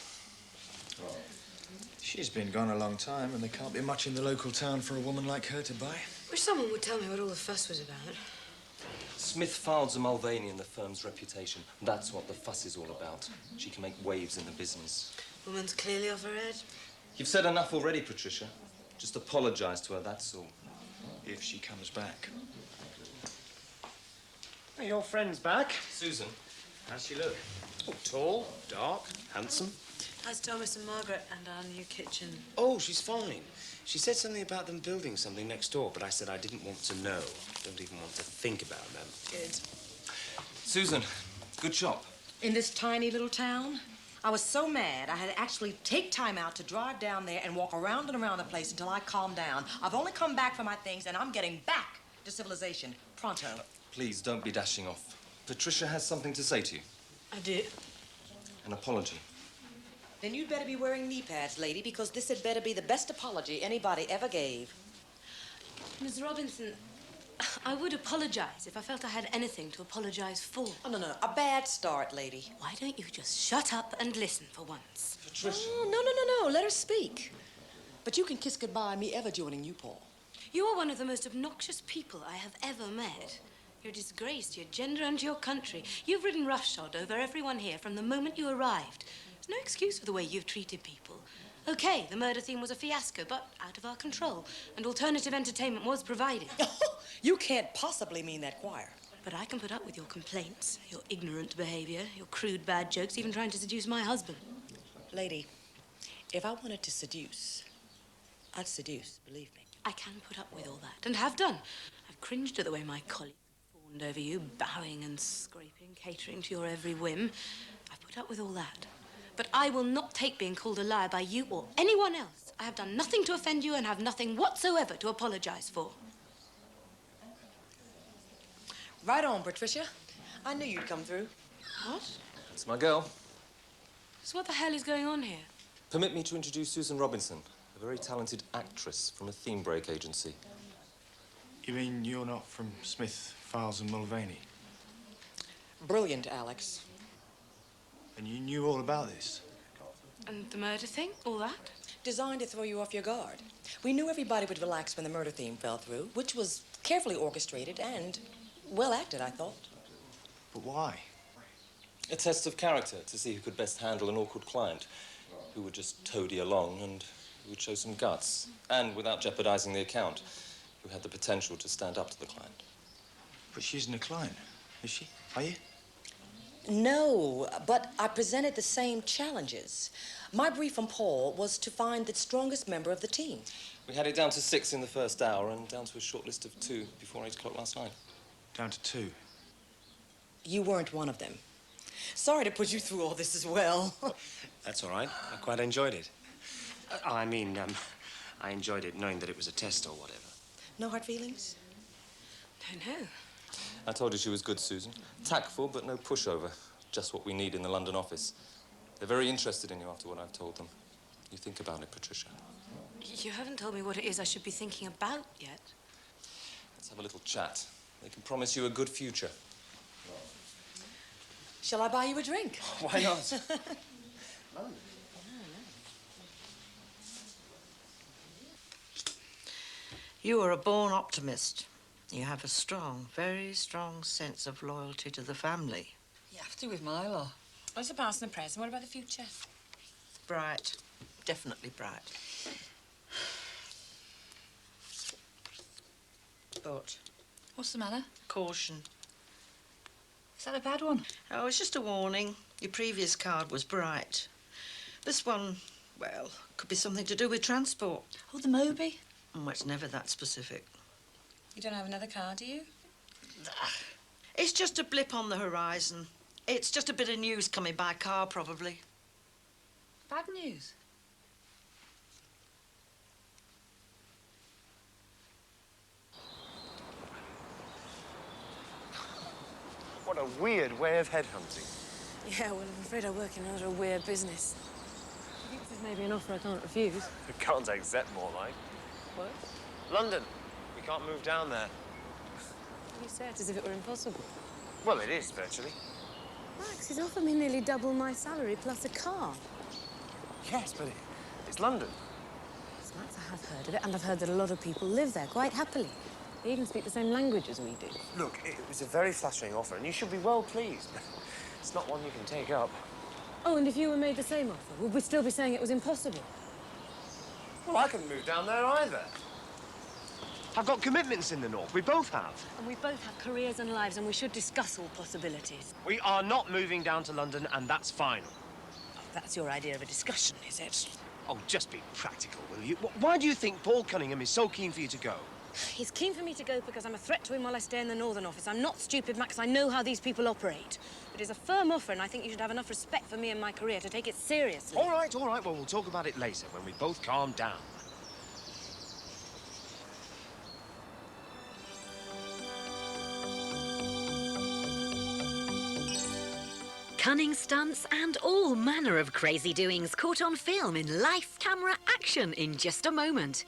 She's been gone a long time, and there can't be much in the local town for a woman like her to buy. Wish someone would tell me what all the fuss was about. Smith Fowles and Mulvaney and the firm's reputation. That's what the fuss is all about. She can make waves in the business. Woman's clearly off her head. You've said enough already, Patricia. Just apologise to her, that's all. If she comes back. Hey, your friend's back. Susan. How's she look? Oh, tall, dark, handsome. How's Thomas and Margaret and our new kitchen? Oh, she's fine. She said something about them building something next door, but I said I didn't want to know. Don't even want to think about them. Good. Susan, good shop. In this tiny little town? I was so mad, I had to actually take time out to drive down there and walk around and around the place until I calmed down. I've only come back for my things, and I'm getting back to civilization. Pronto. Please, don't be dashing off. Patricia has something to say to you. I do. An apology. Then you'd better be wearing knee pads, lady, because this had better be the best apology anybody ever gave. Miss Robinson, I would apologize if I felt I had anything to apologize for. Oh, no, a bad start, lady. Why don't you just shut up and listen for once? Patricia. Oh, no, let her speak. But you can kiss goodbye me ever joining you, Paul. You are one of the most obnoxious people I have ever met. You're a disgrace to your gender and to your country. You've ridden roughshod over everyone here from the moment you arrived. There's no excuse for the way you've treated people. Okay, the murder theme was a fiasco, but out of our control, and alternative entertainment was provided. You can't possibly mean that choir. But I can put up with your complaints, your ignorant behavior, your crude bad jokes, even trying to seduce my husband. Lady, If I wanted to seduce, I'd seduce, believe me. I can put up with all that, and have done. I've cringed at the way my colleagues fawned over you, bowing and scraping, catering to your every whim. I've put up with all that. But I will not take being called a liar by you or anyone else. I have done nothing to offend you and have nothing whatsoever to apologize for. Right on, Patricia. I knew you'd come through. What? That's my girl. So what the hell is going on here? Permit me to introduce Susan Robinson, a very talented actress from a theme break agency. You mean you're not from Smith, Files and Mulvaney? Brilliant, Alex. And you knew all about this? And the murder thing? All that? Designed to throw you off your guard. We knew everybody would relax when the murder theme fell through, which was carefully orchestrated and well acted, I thought. But why? A test of character to see who could best handle an awkward client, who would just toady along and who would show some guts, and without jeopardizing the account, who had the potential to stand up to the client. But she isn't a client, is she? Are you? No, but I presented the same challenges. My brief from Paul was to find the strongest member of the team. We had it down to 6 in the first hour and down to a short list of 2 before 8 o'clock last night. Down to 2? You weren't one of them. Sorry to put you through all this as well. That's all right. I quite enjoyed it. I enjoyed it knowing that it was a test or whatever. No hard feelings? No. I told you she was good, Susan. Tactful, but no pushover. Just what we need in the London office. They're very interested in you after what I've told them. You think about it, Patricia. You haven't told me what it is I should be thinking about yet. Let's have a little chat. They can promise you a good future. Shall I buy you a drink? Why not? You are a born optimist. You have a strong, very strong sense of loyalty to the family. You have to with Milo. What's the past and the present? What about the future? Bright. Definitely bright. But... What's the matter? Caution. Is that a bad one? Oh, it's just a warning. Your previous card was bright. This one, well, could be something to do with transport. Oh, the Moby? Oh, it's never that specific. You don't have another car, do you? It's just a blip on the horizon. It's just a bit of news coming by car, probably. Bad news? What a weird way of headhunting. Yeah, well, I'm afraid I work in another weird business. I think this is maybe an offer I can't refuse. Can't accept more like. What? London. We can't move down there. You say it as if it were impossible. Well, it is, virtually. Max, he's offered me nearly double my salary plus a car. Yes, but it's London. Yes, Max, I have heard of it, and I've heard that a lot of people live there quite happily. They even speak the same language as we do. Look, it was a very flattering offer, and you should be well pleased. It's not one you can take up. Oh, and if you were made the same offer, would we still be saying it was impossible? Well, I couldn't move down there either. I've got commitments in the north. We both have. And we both have careers and lives, and we should discuss all possibilities. We are not moving down to London, and that's final. Oh, that's your idea of a discussion, is it? Oh, just be practical, will you? Why do you think Paul Cunningham is so keen for you to go? He's keen for me to go because I'm a threat to him while I stay in the Northern office. I'm not stupid, Max. I know how these people operate. But it's a firm offer, and I think you should have enough respect for me and my career to take it seriously. All right, all right. Well, we'll talk about it later when we both calm down. Cunning stunts and all manner of crazy doings caught on film in live camera action in just a moment.